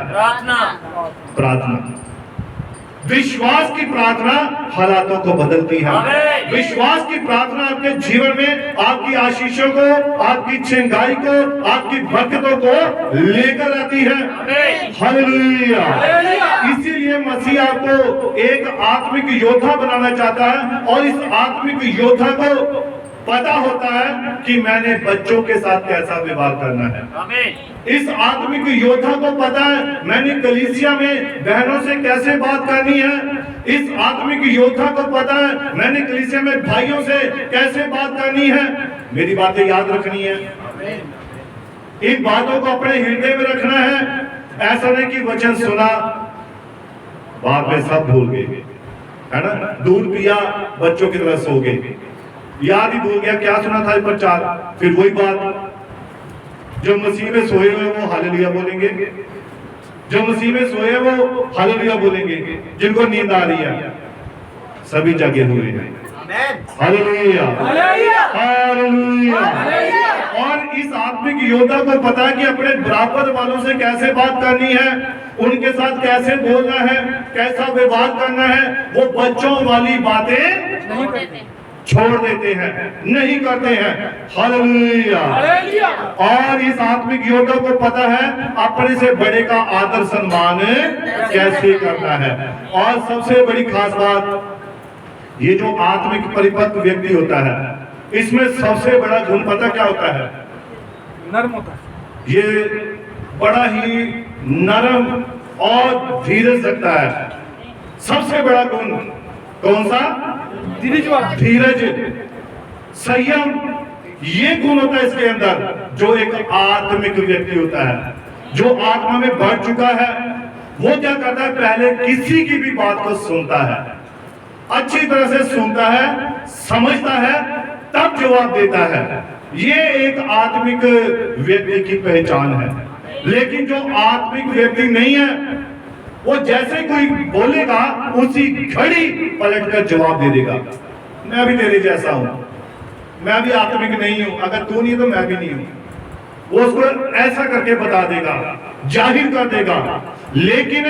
प्रार्थना। विश्वास की प्रार्थना हालातों को बदलती है। विश्वास की प्रार्थना आपके जीवन में आपकी आशीषों को, आपकी चंगाई को, आपकी बरकतों को लेकर आती है। हालेलुया। इसीलिए मसीह आपको एक आत्मिक योद्धा बनाना चाहता है, और इस आत्मिक योद्धा को पता होता है कि मैंने बच्चों के साथ कैसा व्यवहार करना है। इस आत्मिक योद्धा को पता है मैंने कलीसिया में बहनों से कैसे बात करनी है। इस आत्मिक योद्धा को पता है मैंने कलीसिया में भाइयों से कैसे बात करनी है। मेरी बातें याद रखनी है, इन बातों को अपने हृदय में रखना है। ऐसा नहीं कि वचन सुना बाद में सब भूल गए, है ना। दूध पिया बच्चों की तरह सो गए, याद ही भूल गया क्या सुना था प्रचार। फिर वही बात, जो मसीह में सोए हुए वो हालेलुया बोलेंगे, जो मसीह में सोए वो हालेलुया बोलेंगे, जिनको नींद आ रही है सभी जगे हुए हैं। Hallelujah hallelujah. और इस आत्मिक योद्धा को पता है कि अपने बराबर वालों से कैसे बात करनी है, उनके साथ कैसे बोलना है, कैसा व्यवहार करना है। वो बच्चों वाली बातें छोड़ देते हैं, नहीं करते हैं। हालेलुया। और इस आत्मिक योद्धा को पता है अपने से बड़े का आदर सम्मान कैसे करना है। और सबसे बड़ी खास बात, ये जो आत्मिक परिपक्व व्यक्ति होता है इसमें सबसे बड़ा गुण पता क्या होता है? नर्म होता है। ये बड़ा ही नरम और धीरज रखता है। सबसे बड़ा गुण कौन सा? धीरज, संयम, ये गुण होता है इसके अंदर। जो एक आत्मिक व्यक्ति होता है, जो आत्मा में बढ़ चुका है, वो क्या करता है? पहले किसी की भी बात को सुनता है, अच्छी तरह से सुनता है, समझता है, तब जवाब देता है। ये एक आत्मिक व्यक्ति की पहचान है। लेकिन जो आत्मिक व्यक्ति नहीं है, वो जैसे कोई बोलेगा उसी घड़ी पलटकर जवाब दे देगा। मैं भी तेरे जैसा हूं, मैं भी आत्मिक नहीं हूं, अगर तू नहीं तो मैं भी नहीं हूं। वो उसको ऐसा करके बता देगा, जाहिर कर देगा। लेकिन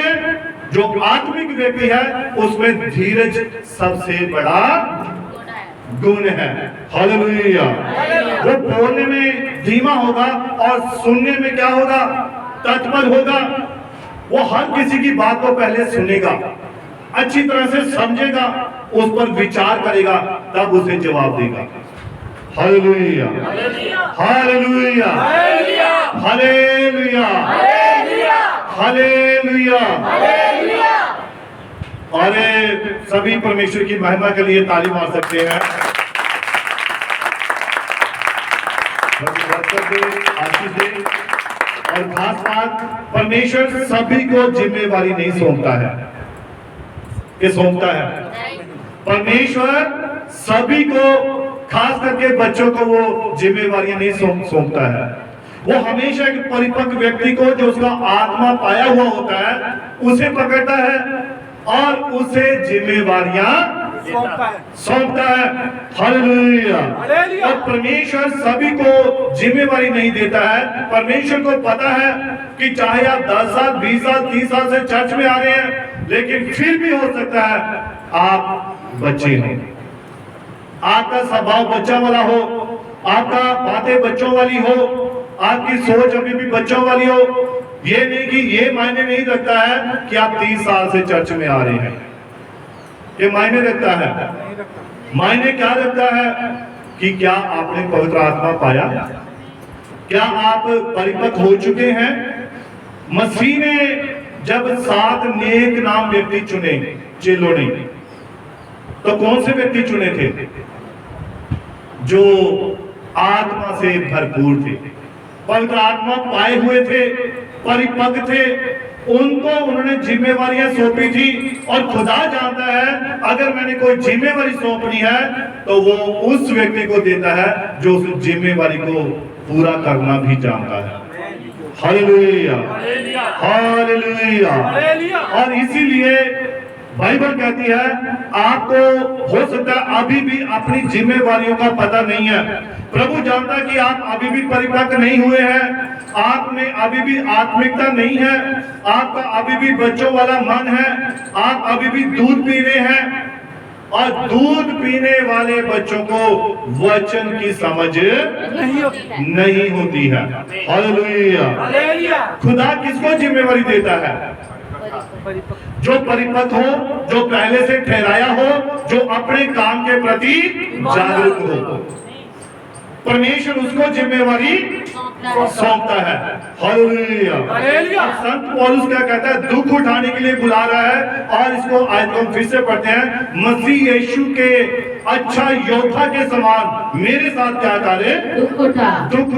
जो आत्मिक व्यक्ति है उसमें धीरज सबसे बड़ा गुण है। हालेलुया। वो बोलने में धीमा होगा और सुनने में क्या होगा? तत्पर होगा। वो हर किसी की बात को पहले सुनेगा, अच्छी तरह से समझेगा, उस पर विचार करेगा, तब उसे जवाब देगा। Hallelujah hallelujah hallelujah hallelujah. और सभी परमेश्वर की महिमा के लिए ताली मार सकते हैं। आशीष दे। और खास बात, परमेश्वर सभी को जिम्मेवारी नहीं सौंपता है, ये सौंपता है परमेश्वर सभी को, खास करके बच्चों को वो जिम्मेवारियां नहीं सौंपता है। वो हमेशा एक परिपक्व व्यक्ति को, जो उसका आत्मा पाया हुआ होता है, उसे पकड़ता है और उसे जिम्मेवारियां सौंपता है। हालेलुया। और परमेश्वर सभी को जिम्मेवारी नहीं देता है। परमेश्वर को पता है कि चाहे आप 10 साल 20 साल 30 साल से चर्च में आ रहे हैं, लेकिन फिर भी हो सकता है आप बच्चे हो, आपका स्वभाव बच्चा वाला हो, आपका बातें बच्चों वाली हो, आपकी सोच अभी भी बच्चों वाली हो। ये नहीं कि ये मायने नहीं रखता है कि आप 30 साल से चर्च में आ रहे हैं, ये मायने रखता है। मायने क्या रखता है कि क्या आपने पवित्र आत्मा पाया, क्या आप परिपक्व हो चुके हैं। मसीह ने जब 7 नेक नाम व्यक्ति चुने चेलों ने, तो कौन से व्यक्ति चुने थे? जो आत्मा से भरपूर थे, पवित्र आत्मा पाए हुए थे, परिपक्व थे। उनको उन्होंने जिम्मेवारियां सौंपी थी। और खुदा जानता है अगर मैंने कोई जिम्मेवारी सौंपनी है तो वो उस व्यक्ति को देता है जो उस जिम्मेवारी को पूरा करना भी जानता है। Hallelujah hallelujah. और इसीलिए बाइबल कहती है आपको हो सकता है अभी भी अपनी जिम्मेवारियों का पता नहीं है। प्रभु जानता है कि आप अभी भी परिपक्व नहीं हुए हैं, आप में अभी भी आत्मिकता नहीं है, आपका अभी भी बच्चों वाला मन है, आप अभी भी दूध पी रहे हैं। और दूध पीने वाले बच्चों को वचन की समझ नहीं होती है। हालेलुया। खुदा किसको जिम्मेवारी देता है? जो परिपक्व हो, जो पहले से ठहराया हो, जो अपने काम के प्रति जागरूक हो। परमेश्वर उसको जिम्मेवारी सौंपता है। हालेलुया। अब संत पौलुस क्या कहता है, दुख उठाने के लिए बुला रहा है। और इसको आज हम फिर से पढ़ते हैं, मसीह यीशु के अच्छा योद्धा के समान मेरे साथ क्या करे, दुख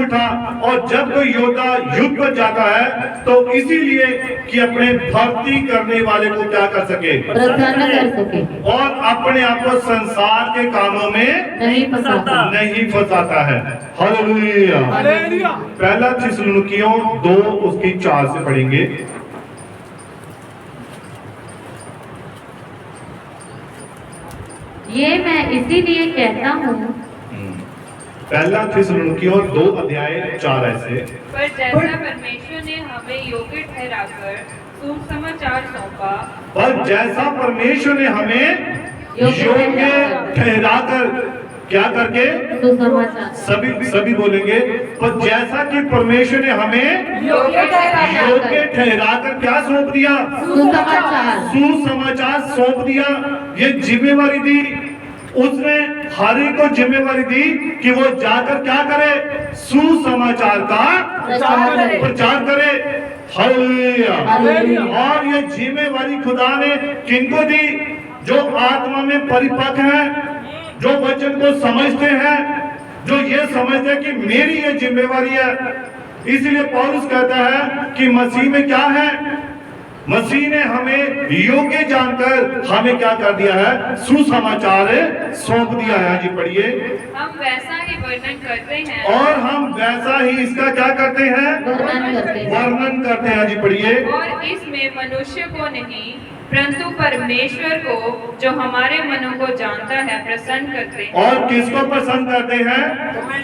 उठा। और जब कोई योद्धा युद्ध पर जाता है तो इसीलिए कि अपने भर्ती करने वाले को क्या कर सके, प्रसन्न कर सके, और अपने आप को संसार के कामों में नहीं फंसाता है। हालेलुया। पहला थिस्सलुनीकियों 2 उसकी 4 से पढ़ेंगे। ये मैं इसीलिए कहता हूँ, पहला थिस्सलुनीकियों 2 अध्याय 4 ऐसे, पर जैसा परमेश्वर ने हमें योग्य ठहराकर सुसमाचार सौंपा, पर जैसा परमेश्वर ने हमें योग्य ठहराकर क्या करके, सुसमाचार, सभी बोलेंगे, पर जैसा कि परमेश्वर ने हमें योग्य ठहराकर क्या सौंप दिया, सुसमाचार सौंप दिया। ये जिम्मेवारी दी उसने, हर एक को जिम्मेवारी दी कि वो जाकर क्या करे, सुसमाचार का प्रचार करे। हालेलुया। और ये जिम्मेवारी खुदा ने किनको दी, जो आत्मा में परिपक्व है, जो वचन को समझते हैं, जो ये समझते हैं कि मेरी ये जिम्मेवारी है। इसलिए पौलुस कहता है कि मसीह में क्या है, मसीह ने हमें योग्य जानकर हमें क्या कर दिया है, सुसमाचार सौंप दिया है। जी पढ़िए। हम वैसा ही वर्णन करते हैं, और हम वैसा ही इसका क्या करते हैं, वर्णन करते हैं। जी पढ़िए। और इसमें मनुष्य को नहीं परंतु परमेश्वर को जो हमारे मनों को जानता है प्रसन्न करते हैं। और किसको पसंद करते हैं,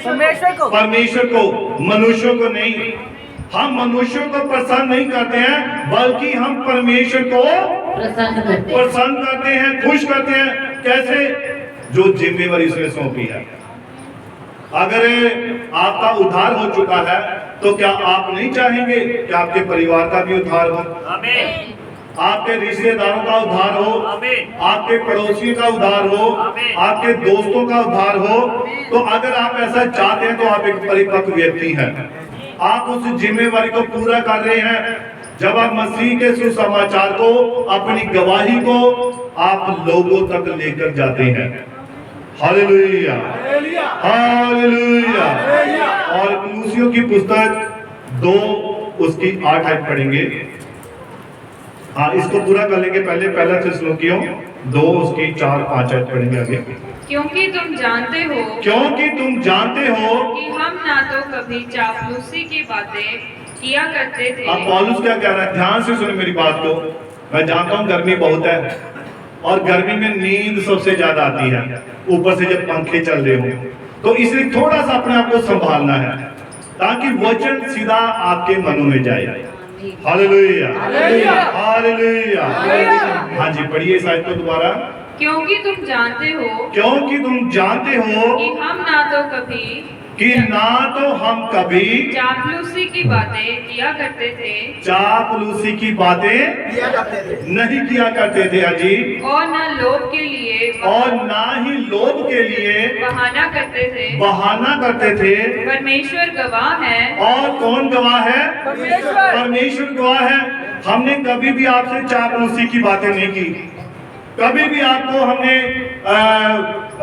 परमेश्वर को, मनुष्यों को नहीं। हम मनुष्यों को पसंद नहीं करते हैं, बल्कि हम परमेश्वर को पसंद करते हैं, खुश करते हैं। कैसे, जो जिम्मेवारी उसने सौंपी है। अगर आपका उद्धार हो चुका है तो क्या आप नहीं चाहेंगे कि आपके परिवार का भी उद्धार हो, आपके रिश्तेदारों का उद्धार हो, आपके पड़ोसियों का उद्धार हो, आपके दोस्तों का उद्धार हो? तो अगर आप ऐसा चाहते हैं तो आप एक परिपक्व व्यक्ति हैं, आप उस जिम्मेवारी को पूरा कर रहे हैं। जब आप मसीह के सुसमाचार को, अपनी गवाही को आप लोगों तक लेकर जाते हैं। Hallelujah, hallelujah. और कलूसियों की पुस्तक 2 उसकी 8 आयत पढ़ेंगे। हाँ, इसको पूरा कर लेंगे पहले। पहला थिस्सलुनीकियों 2 उसकी 4-5 आयत पढ़ेंगे आगे। क्योंकि तुम जानते हो कि हम ना तो कभी चापलूसी की बातें किया करते थे। अब पौलुस क्या कह रहा है, ध्यान से सुने मेरी बात को। मैं जानता हूँ गर्मी बहुत है और गर्मी में नींद सबसे ज्यादा आती है, ऊपर से जब पंखे चल रहे हो, तो इसलिए थोड़ा सा अपने आप को संभालना है ताकि वचन सीधा आपके मनों में जाए। Hallelujah, hallelujah. हाँ जी, पढ़िए इस आयत को दोबारा। क्योंकि तुम जानते हो कि ना तो हम कभी चापलूसी की बातें किया करते थे, चापलूसी की बातें नहीं किया करते थे। अजी। और ना लोभ के लिए, और ना ही लोभ के लिए बहाना करते थे। परमेश्वर गवाह है। और कौन गवाह है, परमेश्वर गवाह है। हमने कभी भी आपसे चापलूसी की बातें नहीं की, कभी भी आपको हमने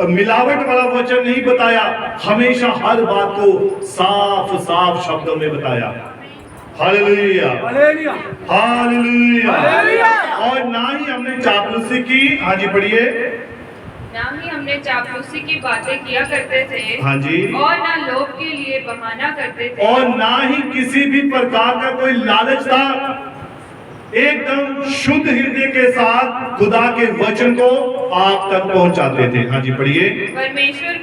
मिलावट वाला वचन नहीं बताया, हमेशा हर बात को साफ साफ शब्दों में बताया। Hallelujah, hallelujah. और ना ही हमने चापलूसी की, हाँ जी पढ़िए, ना ही हमने चापलूसी की बातें किया करते थे, हाँ जी, और ना लोभ के लिए बहाना करते थे, और ना ही किसी भी प्रकार का कोई लालच था। एकदम शुद्ध हृदय के साथ खुदा के वचन को आप तक पहुंचाते थे। हाँ जी पढ़िए। परमेश्वर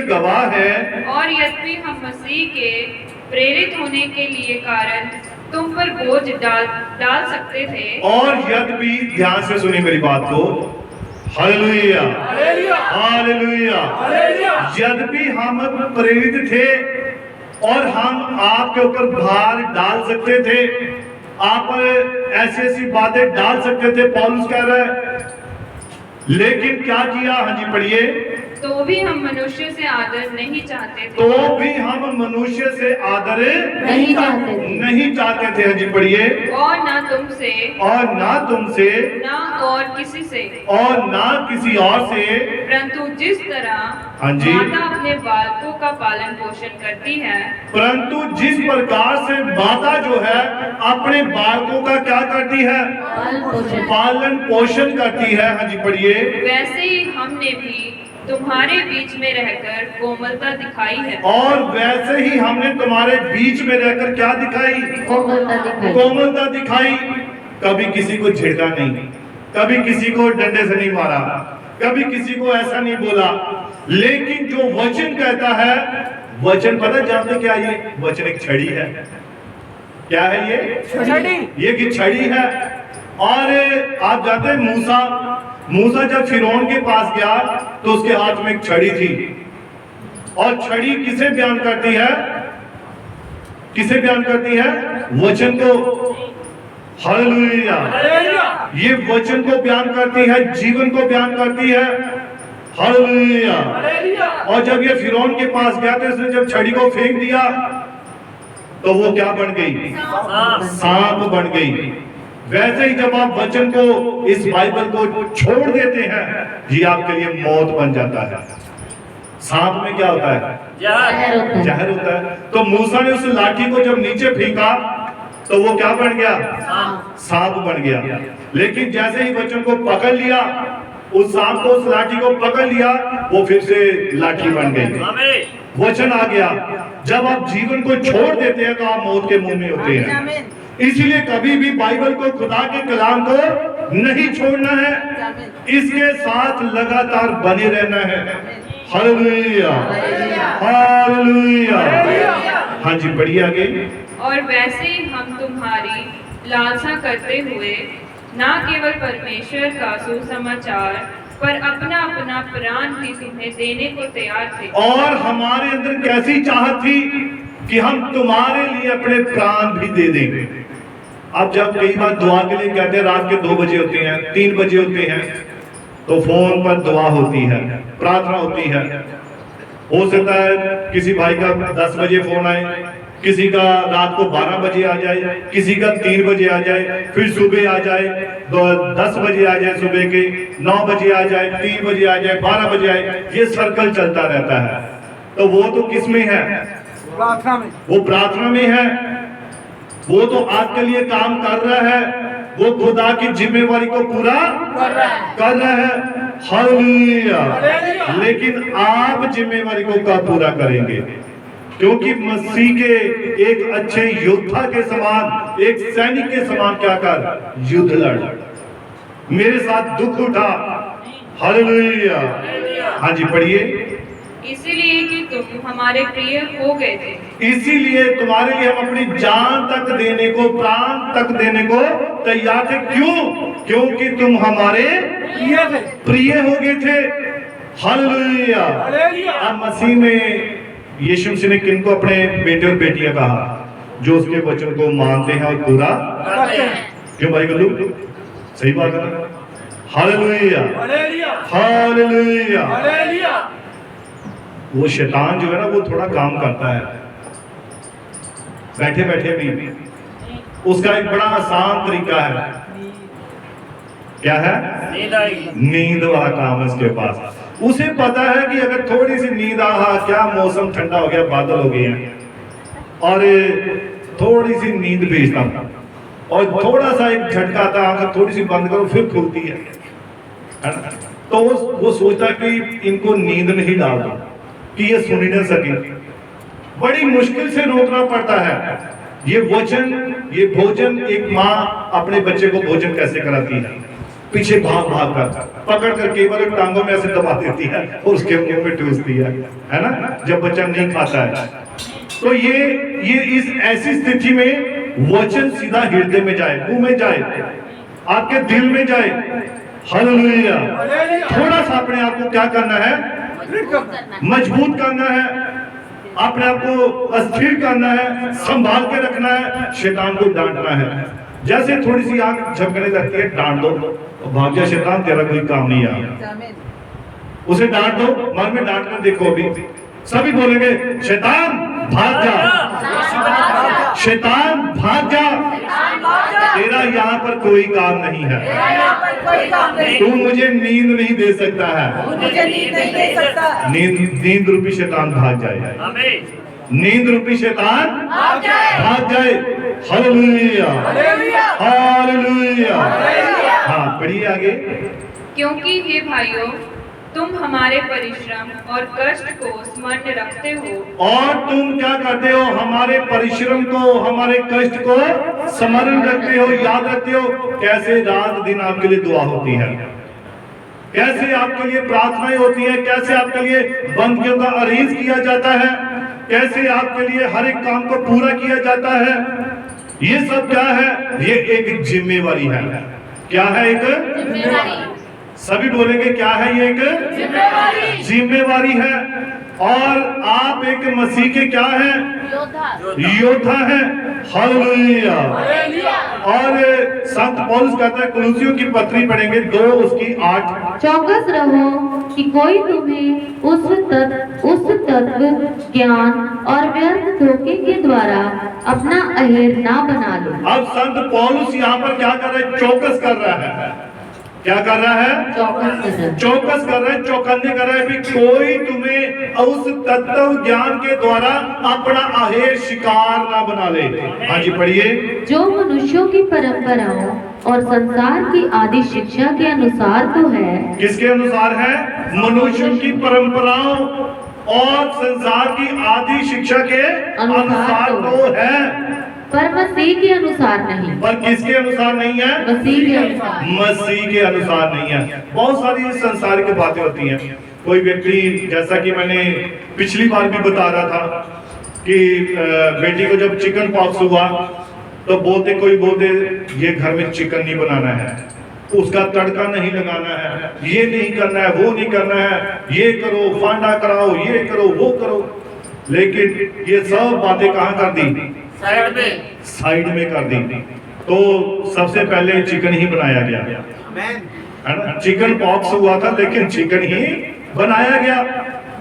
गवाह है। और यद्यपि हम मसीह के प्रेरित होने के लिए कारण तुम पर बोझ डाल सकते थे, और यद्यपि, ध्यान से सुनिए मेरी बात को, हालेलुया, हालेलुया। यद्यपि हम प्रेरित थे और हम आपके ऊपर भार डाल सकते थे, आप ऐसी ऐसी बातें डाल सकते थे, पौलुस कह रहा है, लेकिन क्या किया? हाँ जी पढ़िए। तो भी हम मनुष्य से आदर नहीं चाहते थे। तो भी हम मनुष्य से आदर नहीं चाहते थे। नहीं चाहते थे। हाँ जी पढ़िए। और ना तुमसे, और ना तुमसे, ना और किसी से, और ना किसी और से, परंतु जिस तरह हाँ जी। माता अपने बालकों का पालन पोषण करती है, परंतु जिस प्रकार से माता जो है अपने बालकों का क्या करती है? पालन पोषण करती है। हाँ जी पढ़िए। वैसे ही हमने भी तुम्हारे बीच में रहकर कोमलता दिखाई है। और वैसे ही हमने तुम्हारे बीच में रहकर क्या दिखाई? कोमलता दिखाई। कोमलता दिखाई। कभी किसी को झेड़ा नहीं, कभी किसी को डंडे से नहीं मारा, कभी किसी को ऐसा नहीं बोला। लेकिन जो वचन कहता है, वचन पता जानते क्या? ये वचन एक छड़ी है। क्या है ये की छड़ी है। और आप जानते हैं मूसा जब फिरौन के पास गया तो उसके हाथ में एक छड़ी थी। और छड़ी किसे बयान करती है? किसे बयान करती है? वचन को। हालेलुया। ये वचन को बयान करती है, जीवन को बयान करती है। हालेलुया। और जब ये फिरौन के पास गया तो इसने जब छड़ी को फेंक दिया तो वो क्या बन गई? सांप बन गई। वैसे ही जब आप वचन को, इस बाइबल को छोड़ देते हैं, ये आपके लिए मौत बन जाता है। सांप में क्या होता है? जहर होता है। तो मूसा ने उस लाठी को जब नीचे फेंका तो वो क्या बन गया? सांप बन गया। लेकिन जैसे ही वचन को पकड़ लिया, उस सांप को, उस लाठी को पकड़ लिया, वो फिर से लाठी बन गई। वचन आ गया। जब आप जीवन को छोड़ देते हैं तो आप मौत के मुंह में होते हैं। इसलिए कभी भी बाइबल को, खुदा के कलाम को नहीं छोड़ना है, इसके साथ लगातार बने रहना है। हालेलुया। हालेलुया। हाँ जी बढ़िया आगे। और वैसे ही हम तुम्हारी लालसा करते हुए ना केवल परमेश्वर का सुसमाचार पर अपना अपना प्राण भी तुम्हें देने को तैयार थे। और हमारे अंदर कैसी चाहत थी कि हम तुम्हारे लिए अपने प्राण भी दे देंगे। अब जब कई बार दुआ के लिए कहते हैं, रात के 2 बजे होते हैं, 3 बजे होते हैं, तो फोन पर दुआ होती है, प्रार्थना होती है। हो सकता है किसी भाई का 10 बजे फोन आए, किसी का रात को 12 बजे आ जाए, किसी का 3 बजे आ जाए, फिर सुबह आ जाए, 10 बजे आ जाए, सुबह के 9 बजे आ जाए, 3 बजे आ जाए, 12 बजे आए। ये सर्कल चलता रहता है। तो वो तो किस में है? प्रार्थना में। वो प्रार्थना में है। वो तो आपके लिए काम कर रहा है, वो खुदा की जिम्मेवारी को पूरा कर रहा है। हालेलुया। लेकिन आप जिम्मेवारी को कब पूरा करेंगे? क्योंकि मसीह के एक अच्छे योद्धा के समान, एक सैनिक के समान क्या कर? युद्ध लड़। मेरे साथ दुख उठा। हालेलुया। हाँ जी पढ़िए। इसीलिए कि तुम हमारे प्रिय हो गए थे। इसीलिए तुम्हारे लिए हम अपनी जान तक देने को, प्राण तक देने को तैयार थे। क्यों? क्योंकि तुम हमारे प्रिय हो गए थे। हालेलुया। अब मसीह में यीशु मसीह ने किनको अपने बेटे और बेटियां कहा? जो उसके वचन को मानते हैं और पूरा करते हैं। क्यों भाई गल्लू? सही बात है। हालेलुया। हालेलुया। वो शैतान जो है ना, वो थोड़ा काम करता है बैठे बैठे भी। उसका एक बड़ा आसान तरीका है। क्या है? नींद वाला काम है उसके पास। उसे पता है कि अगर थोड़ी सी नींद आ, क्या मौसम ठंडा हो गया, बादल हो गए हैं, और थोड़ी सी नींद भेजता हूं, और थोड़ा सा एक झटका आता है, आंखें थोड़ी सी बंद करो, फिर खुलती है ना? तो वो सोचता कि इनको नींद नहीं डाल दो कि ये सुन ही ना सके। बड़ी मुश्किल से रोकना पड़ता है। ये वचन, ये भोजन, एक माँ अपने बच्चे को भोजन कैसे कराती है? पीछे भाग भाग कर पकड़ कर केवल टांगों में ऐसे दबा देती है और उसके मुंह में ठूसती है ना, जब बच्चा नहीं खाता है। तो ये इस ऐसी स्थिति में वचन सीधा हृदय में जाए, मुंह में जाए, आपके दिल में जाए। हालेलुया। थोड़ा सा अपने आप को क्या करना है? मजबूत करना है, अपने आप को अस्थिर करना है, संभाल के रखना है, शैतान को डांटना है। जैसे थोड़ी सी आंख झपकने लगती है, डांट दो, भाग जा शैतान, तेरा कोई काम नहीं आया। उसे डांट दो, मन में डांट कर देखो। अभी सभी बोलेंगे शैतान भाग जा, शैतान भाग जा, तेरा यहाँ पर कोई काम नहीं है, तू मुझे नींद नहीं दे सकता है। नींद रूपी शैतान भाग जाए, नींद रूपी शैतान भाग जाए। Hallelujah, hallelujah. हाँ, पढ़िए आगे। क्योंकि हे भाइयों, तुम हमारे परिश्रम और कष्ट को स्मरण रखते हो, और तुम क्या करते हो? हमारे परिश्रम को, हमारे कष्ट को स्मरण रखते हो, याद रखते हो। कैसे रात दिन आपके लिए दुआ होती है, कैसे आपके लिए प्रार्थनाएं होती है, कैसे आपके लिए बंदियों का अरेंज किया जाता है, कैसे आपके लिए हर एक काम को पूरा किया जाता है। ये सब क्या है? ये एक जिम्मेवारी है। क्या है? एक जिम्मेवारी। सभी बोलेंगे क्या है? ये एक जिम्मेवारी है। और आप एक मसीह के क्या है? योद्धा है। हालेलुया। और संत पौलुस कहता है, कुलुसियों की पत्री पढ़ेंगे 2 उसकी 8, चौकस रहो कि कोई तुम्हें उस तत्व ज्ञान और व्यर्थ धोखे के द्वारा अपना अहेर ना बना ले। अब संत पौलुस यहाँ पर क्या कर रहा है? चौकस कर रहा है। क्या कर रहा है? चौकस कर रहा है, चौकन्ने कर रहा है। भी कोई तुम्हें उस तत्व ज्ञान के द्वारा अपना अहेर शिकार ना बना ले। हाँ जी, पढ़िए। जो मनुष्यों की परंपराओं और संसार की आदि शिक्षा के अनुसार तो है। किसके अनुसार है? मनुष्यों की परंपराओं और संसार की आदि शिक्षा के अनुसार तो है, पर मसीह के अनुसार नहीं। पर किसके अनुसार नहीं है? मसीह के अनुसार। मसीह के अनुसार नहीं है। बहुत सारी संसार की बातें होती हैं। कोई व्यक्ति, जैसा कि मैंने पिछली बार भी बता रहा था कि बेटी को जब चिकन पॉक्स हुआ तो कोई बोलते ये घर में चिकन नहीं बनाना है, उसका तड़का नहीं लगाना है, ये नहीं करना है, वो नहीं करना है, ये करो, फांडा कराओ, ये करो, वो करो। लेकिन ये सब बातें कहाँ कर दी? साइड में कर दी। तो सबसे पहले चिकन ही बनाया गया, है ना? चिकन पॉक्स हुआ था, लेकिन चिकन ही बनाया गया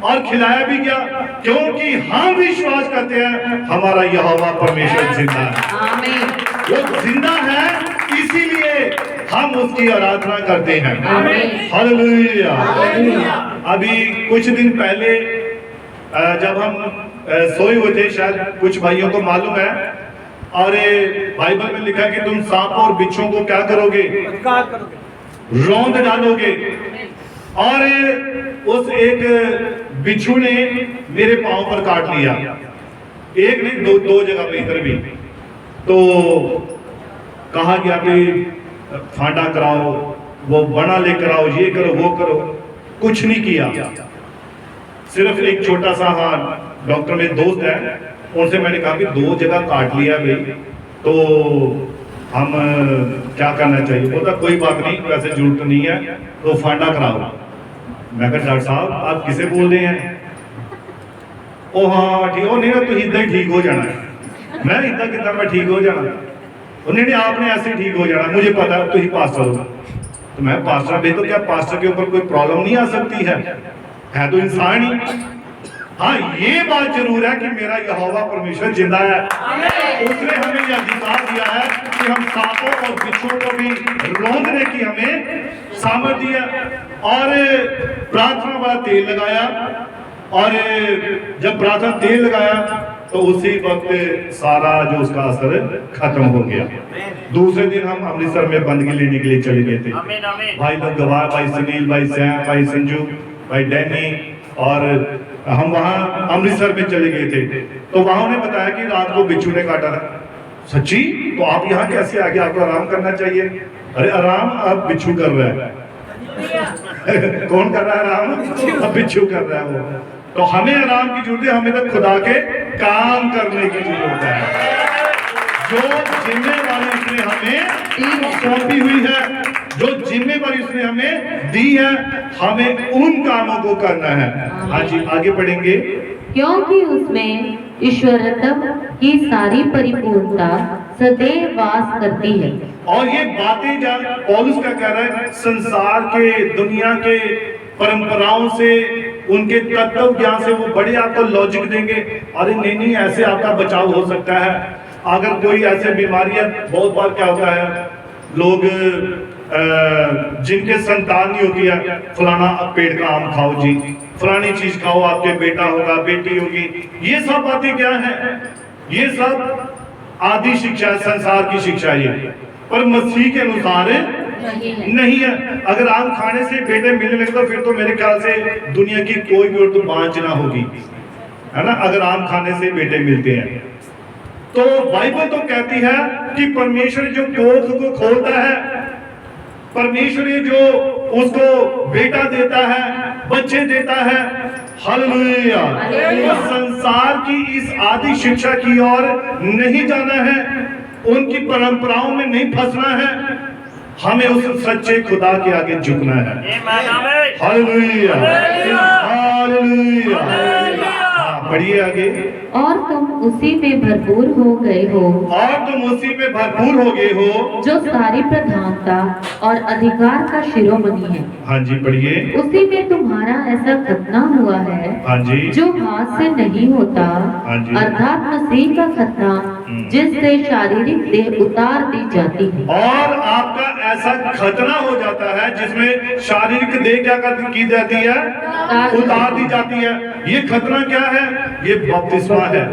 और खिलाया भी गया, क्योंकि हम विश्वास करते हैं हमारा यहोवा परमेश्वर जिंदा है। आमीन। वो जिंदा है, इसीलिए हम उसकी आराधना करते हैं। हालेलुया। अभी कुछ दिन पहले जब हम सोए हुए थे, शायद कुछ भाइयों को मालूम है, और बाइबल में लिखा है कि तुम सांप और बिच्छू को क्या करोगे? रौंद डालोगे। और उस एक बिच्छू ने मेरे पांव पर काट लिया, एक नहीं, दो जगह पे, इधर भी। तो कहा गया कि फांडा कराओ, वो बना लेकर आओ, ये करो, वो करो। कुछ नहीं किया, सिर्फ एक छोटा सा, हाँ, डॉक्टर मेरे दोस्त है, उनसे मैंने कहा कि 2 जगह काट लिया भाई, तो हम क्या करना चाहिए? बोला कोई बात नहीं, वैसे जरूरत नहीं है, तो फांडा कराओ। मैं कहा डॉक्टर साहब आप किसे बोल रहे हैं? ओ हाँ ठीक, नहीं ना, तो इतना ही ठीक हो जाना है। मैं इतना कितना मैं ठीक हो जाना? उन्होंने आपने ऐसे ठीक हो जाना, मुझे पता है, तो ही पास्टर हो। तो मैं पास्टर भी, तो क्या पास्टर के ऊपर कोई प्रॉब्लम नहीं आ सकती है तो इंसान ही। हाँ, ये बात जरूर है कि मेरा यहोवा परमेश्वर जिंदा है। उसने हमें यह अधिकार दिया है कि हम सांपों और बिच्छुओं को भी रौंदने की हमें सामर्थ्य दिया। और प्रार्थना वाला तेल लगाया, और जब प्रार्थना तेल लगाया तो उसी वक्त सारा जो उसका असर खत्म हो गया। दूसरे दिन हम अमृतसर में बंदगी लेने के लिए चले गए थे। भाई लोग गवाह, भाई सुनील, भाई सैम, भाई संजू, भाई डैनी, और हम वहाँ अमृतसर में चले गए थे। तो वहाँ उन्हें बताया कि रात को बिच्छू ने काटा था। सच्ची? तो आप यहाँ कैसे आ गए? आपको आराम करना चाहिए। अरे आराम अब बिच्छू कर रहा है। कौन कर रहा है आराम? अब बिच्छू कर रहा है वो। तो हमें आराम की जरूरत है, हमें तो खुदा के काम करने की जरूरत है। जो जिम्मेवारी उसने हमें सौंपी हुई है, जो जिम्मेवारी उसने हमें दी है, हमें उन कामों को करना है। हाँ जी, आगे पढ़ेंगे। क्योंकि उसमें ईश्वरत्व की सारी परिपूर्णता सदैव वास करती है। और ये बातें जब पौलुस का कह रहा है, संसार के, दुनिया के परंपराओं से, उनके तत्व ज्ञान से वो बड़े आपको लॉजिक देंगे, अरे नहीं नहीं ऐसे आपका बचाव हो सकता है। अगर कोई ऐसे बीमारियां, बहुत बार क्या होता है, लोग जिनके संतान नहीं होती है, फलाना पेड़ का आम खाओ जी, फलानी चीज खाओ, आपके बेटा होगा, बेटी होगी, ये सब बातें क्या है? ये सब आदि शिक्षा, संसार की शिक्षा ये, पर मसीह के अनुसार नहीं है। अगर आम खाने से बेटे मिलने लगे तो फिर तो मेरे ख्याल से दुनिया की कोई भी औरत बांझ ना होगी, है ना, अगर आम खाने से बेटे मिलते हैं। तो बाइबल तो कहती है कि परमेश्वर जो कोख को खोलता है, परमेश्वर जो उसको बेटा देता है, बच्चे देता है, हालेलुया। तो संसार की इस आदि शिक्षा की ओर नहीं जाना है, उनकी परंपराओं में नहीं फंसना है, हमें उस सच्चे खुदा के आगे झुकना है। Hallelujah, hallelujah. बढ़िए आगे। और तुम उसी में भरपूर हो गए हो, और तुम उसी में भरपूर हो गए हो, जो सारी प्रधानता और अधिकार का शिरोमणि है। हाँ जी पढ़िए। उसी में तुम्हारा ऐसा खतना हुआ है, हाँ जी, जो हाथ से नहीं होता, हाँ जी। अर्थात मसीह का खतना, जिससे शारीरिक देह उतार दी जाती है। और आपका ऐसा खतना हो जाता है जिसमें शारीरिक देह क्या की जाती है? उतार दी जाती है। ये खतना क्या है? ये बपतिस्मा है।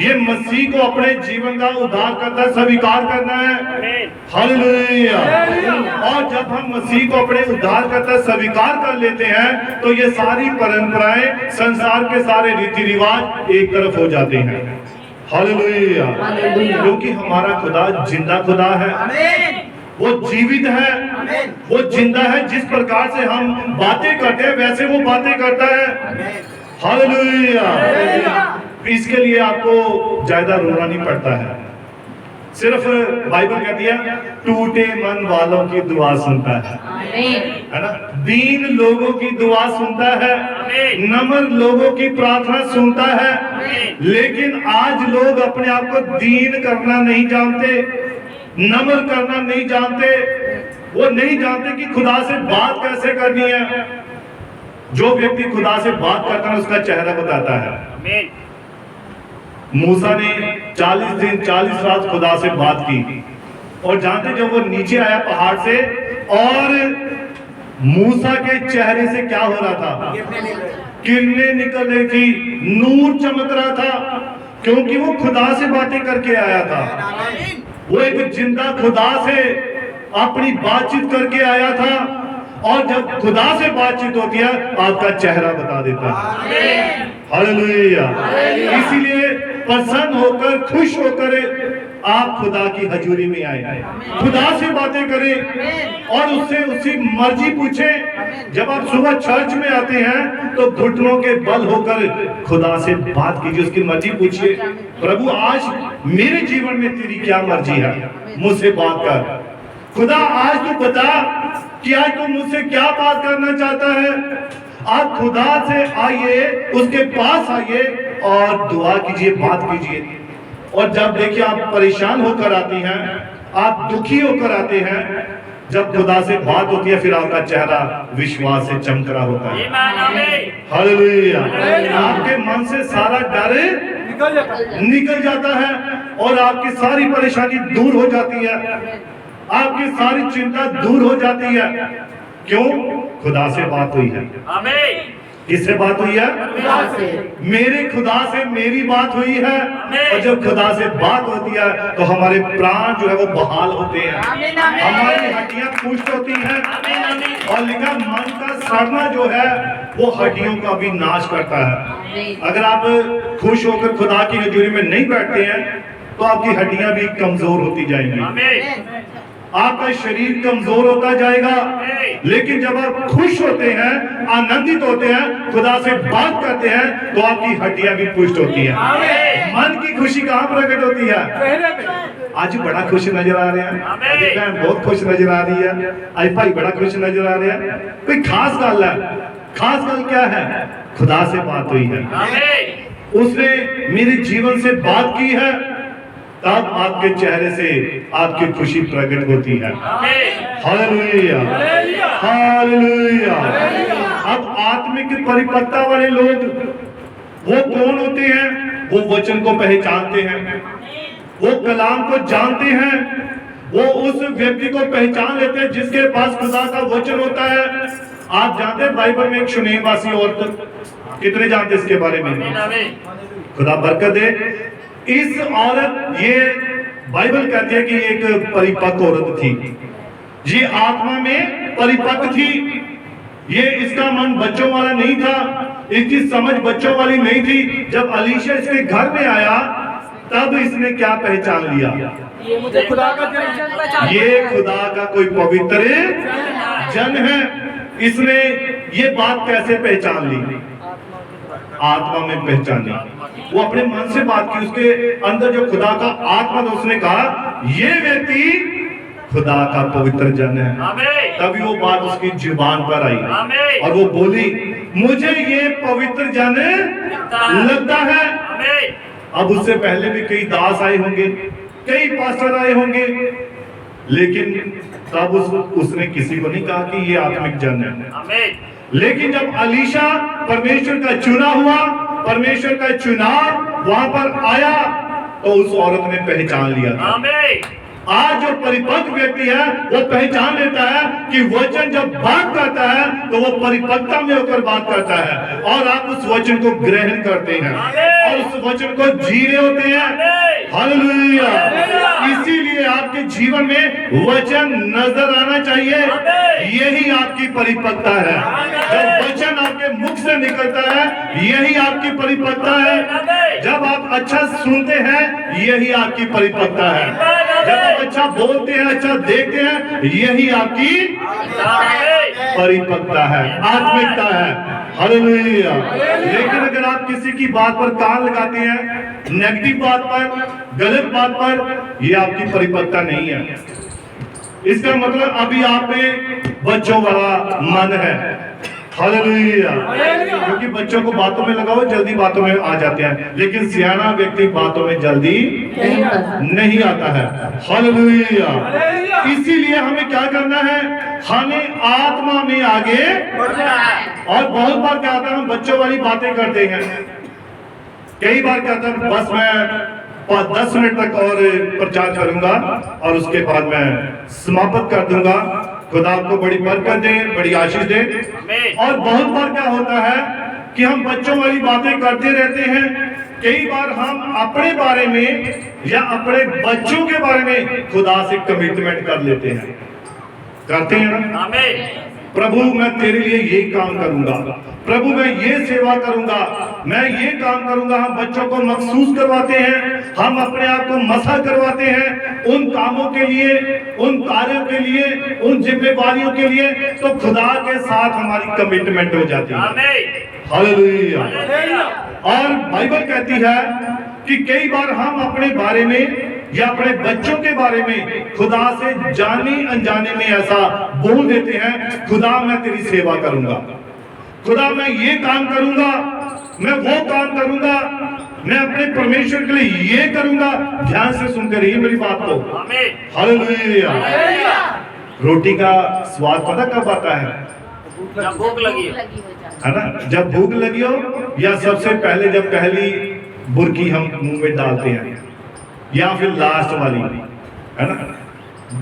ये मसीह को अपने जीवन का उद्धार करता है, स्वीकार करना है। हालेलुया। और जब हम मसीह को अपने उद्धार करता स्वीकार कर लेते हैं तो ये सारी परंपराएं, संसार के सारे रीति रिवाज एक तरफ हो जाते हैं। हालेलुया। क्योंकि हमारा खुदा जिंदा खुदा है, वो जीवित है, वो जिंदा है। जिस प्रकार से हम बातें करते हैं वैसे वो बातें करता है। हालेलुया। इसके लिए आपको ज्यादा रोना नहीं पड़ता है, सिर्फ बाइबल कहती है टूटे मन वालों की दुआ सुनता है ना, दीन लोगों की दुआ सुनता है, नम्र लोगों की प्रार्थना सुनता है। लेकिन आज लोग अपने आप को दीन करना नहीं जानते, नम्र करना नहीं जानते, वो नहीं जानते कि खुदा से बात कैसे करनी है। जो व्यक्ति खुदा से बात करता है उसका चेहरा बताता है। मूसा ने 40 दिन 40 रात खुदा से बात की, और जानते जब वो नीचे आया पहाड़ से, और मूसा के चेहरे से क्या हो रहा था? किरणें निकल रही थी, नूर चमक रहा था, क्योंकि वो खुदा से बातें करके आया था। वो एक जिंदा खुदा से अपनी बातचीत करके आया था, और जब खुदा से बातचीत होती है आपका चेहरा बता देता है। हालेलुया। इसीलिए प्रसन्न होकर, खुश होकर आप खुदा की हजूरी में आए, खुदा से बातें करें और उससे उसकी मर्जी पूछें। जब आप सुबह चर्च में आते हैं तो घुटनों के बल होकर खुदा से बात कीजिए, उसकी मर्जी पूछिए। प्रभु आज मेरे जीवन में तेरी क्या मर्जी है, मुझसे बात कर। खुदा आज तू बता कि आज तू मुझसे क्या बात करना चाहता है। आप खुदा से आइए, उसके पास आइए और दुआ कीजिए, बात कीजिए। और जब देखिए आप परेशान होकर आती हैं, आप दुखी होकर आते हैं, जब खुदा से बात होती है फिर आपका चेहरा विश्वास से चमक रहा होता है। हालेलुया। आपके मन से सारा डर निकल जाता है और आपकी सारी परेशानी दूर हो जाती है, आपकी सारी चिंता दूर हो जाती है। क्यों? खुदा से बात हुई है। किससे बात हुई है? खुदा से। मेरे खुदा से मेरी बात हुई है। और जब खुदा से बात होती है तो हमारे प्राण जो है वो बहाल होते हैं, हमारी हड्डियां पुष्ट होती हैं। और लिखा मन का सड़ना जो है वो हड्डियों का भी नाश करता है। अगर आप खुश होकर खुदा की हजूरी में नहीं बैठते हैं तो आपकी हड्डियां भी कमजोर होती जाएंगी, आपका शरीर कमजोर होता जाएगा। लेकिन जब आप खुश होते हैं, आनंदित होते हैं, खुदा से बात करते हैं तो आपकी हड्डियां भी पुष्ट होती हैं। मन की खुशी कहाँ प्रकट होती है? आज बड़ा खुश नजर आ रहे हैं, बहन बहुत खुश नजर आ रही है, आज भाई बड़ा खुश नजर आ रहे हैं। कोई खास गल है। खास गल क्या है? खुदा से बात हुई है, उसने मेरे जीवन से बात की है। तब आपके चेहरे से आपकी खुशी प्रकट होती है। Hallelujah, hallelujah. अब आत्मिक परिपक्वता वाले लोग वो कौन होते हैं? वो वचन को पहचानते हैं, वो कलाम को जानते हैं, वो उस व्यक्ति को पहचान लेते हैं जिसके पास खुदा का वचन होता है। आप जानते हैं बाइबल में एक शुनेवासी औरत, कितने जानते इसके बारे में? खुदा बरकत दे। इस औरत, ये बाइबल कहती है कि एक परिपक्व औरत थी, ये आत्मा में परिपक्व थी, ये इसका मन बच्चों वाला नहीं था, इसकी समझ बच्चों वाली नहीं थी। जब अलीशा इसके घर में आया तब इसने क्या पहचान लिया? ये मुझे खुदा का जन पहचान, ये खुदा का कोई पवित्र जन है। इसने ये बात कैसे पहचान ली? आत्मा में पहचान ली। वो अपने मन से बात की, उसके अंदर जो खुदा का आत्मा था, उसने कहा ये व्यक्ति खुदा का पवित्र जन है। तभी वो बात उसकी जुबान पर आई और वो बोली मुझे ये पवित्र जन लगता है। अब उससे पहले भी कई दास आए होंगे, कई पास्टर आए होंगे, लेकिन तब उसने किसी को नहीं कहा कि ये आत्मिक जन है। लेकिन जब अलीशा परमेश्वर का चुना हुआ, परमेश्वर का चुनाव वहां पर आया, तो उस औरत ने पहचान लिया था। आज जो परिपक्व व्यक्ति है वो पहचान लेता है कि वचन जब बात करता है तो वो परिपक्वता में होकर बात करता है, और आप उस वचन को ग्रहण करते हैं और उस वचन को जी रहे होते हैं। हालेलुया। इसीलिए आपके जीवन में वचन नजर आना चाहिए, यही आपकी परिपक्वता है। जब वचन आपके मुख से निकलता है यही आपकी परिपक्वता है। जब आप अच्छा सुनते हैं यही आपकी परिपक्वता है। जब आप अच्छा बोलते हैं, अच्छा देखते हैं, यही आपकी परिपक्वता है, आत्मिकता है। हालेलुया। लेकिन अगर आप किसी की बात पर कान लगाते हैं, नेगेटिव बात पर, गलत बात पर, ये आपकी परिपक्वता नहीं है। इसका मतलब अभी आप में बच्चों वाला मन है। हालेलुया। क्योंकि बच्चों को बातों में लगाओ जल्दी बातों में आ जाते हैं, लेकिन सियाना व्यक्ति बातों में जल्दी नहीं आता है। हालेलुया। इसीलिए हमें क्या करना है? हमें आत्मा में आगे बढ़ना है। और बहुत बार क्या होता है, हम बच्चों वाली बातें करते हैं। कई बार क्या होता है, बस मैं 10 मिनट तक और प्रचार करूंगा और उसके बाद मैं समाप्त कर दूंगा। खुदा आपको बड़ी बरकत दे, बड़ी आशीष दे। और बहुत बार क्या होता है कि हम बच्चों वाली बातें करते रहते हैं। कई बार हम अपने बारे में या अपने बच्चों के बारे में खुदा से कमिटमेंट कर लेते हैं, करते हैं ना? प्रभु मैं तेरे लिए ये काम करूंगा, प्रभु मैं ये सेवा करूंगा, मैं ये काम करूंगा। हम बच्चों को महसूस करवाते हैं, हम अपने आप को मसा करवाते हैं उन कामों के लिए, उन कार्यों के लिए, उन जिम्मेदारियों के लिए, तो खुदा के साथ हमारी कमिटमेंट हो जाती है। हालेलुया। और बाइबल कहती है कि कई बार हम अपने बारे में या अपने बच्चों के बारे में खुदा से जाने अनजाने में ऐसा बोल देते हैं, खुदा मैं तेरी सेवा करूंगा, खुदा मैं ये काम करूंगा, मैं वो काम करूंगा, मैं अपने परमेश्वर के लिए ये करूंगा। ध्यान से सुनकर रहिए मेरी बात को। हालेलुया। रोटी का स्वाद पता कब आता है? जब भूख लगी है ना? जब भूख लगी हो, या सबसे पहले जब पहली बुर्की हम मुंह में डालते हैं, या फिर लास्ट वाली, है ना?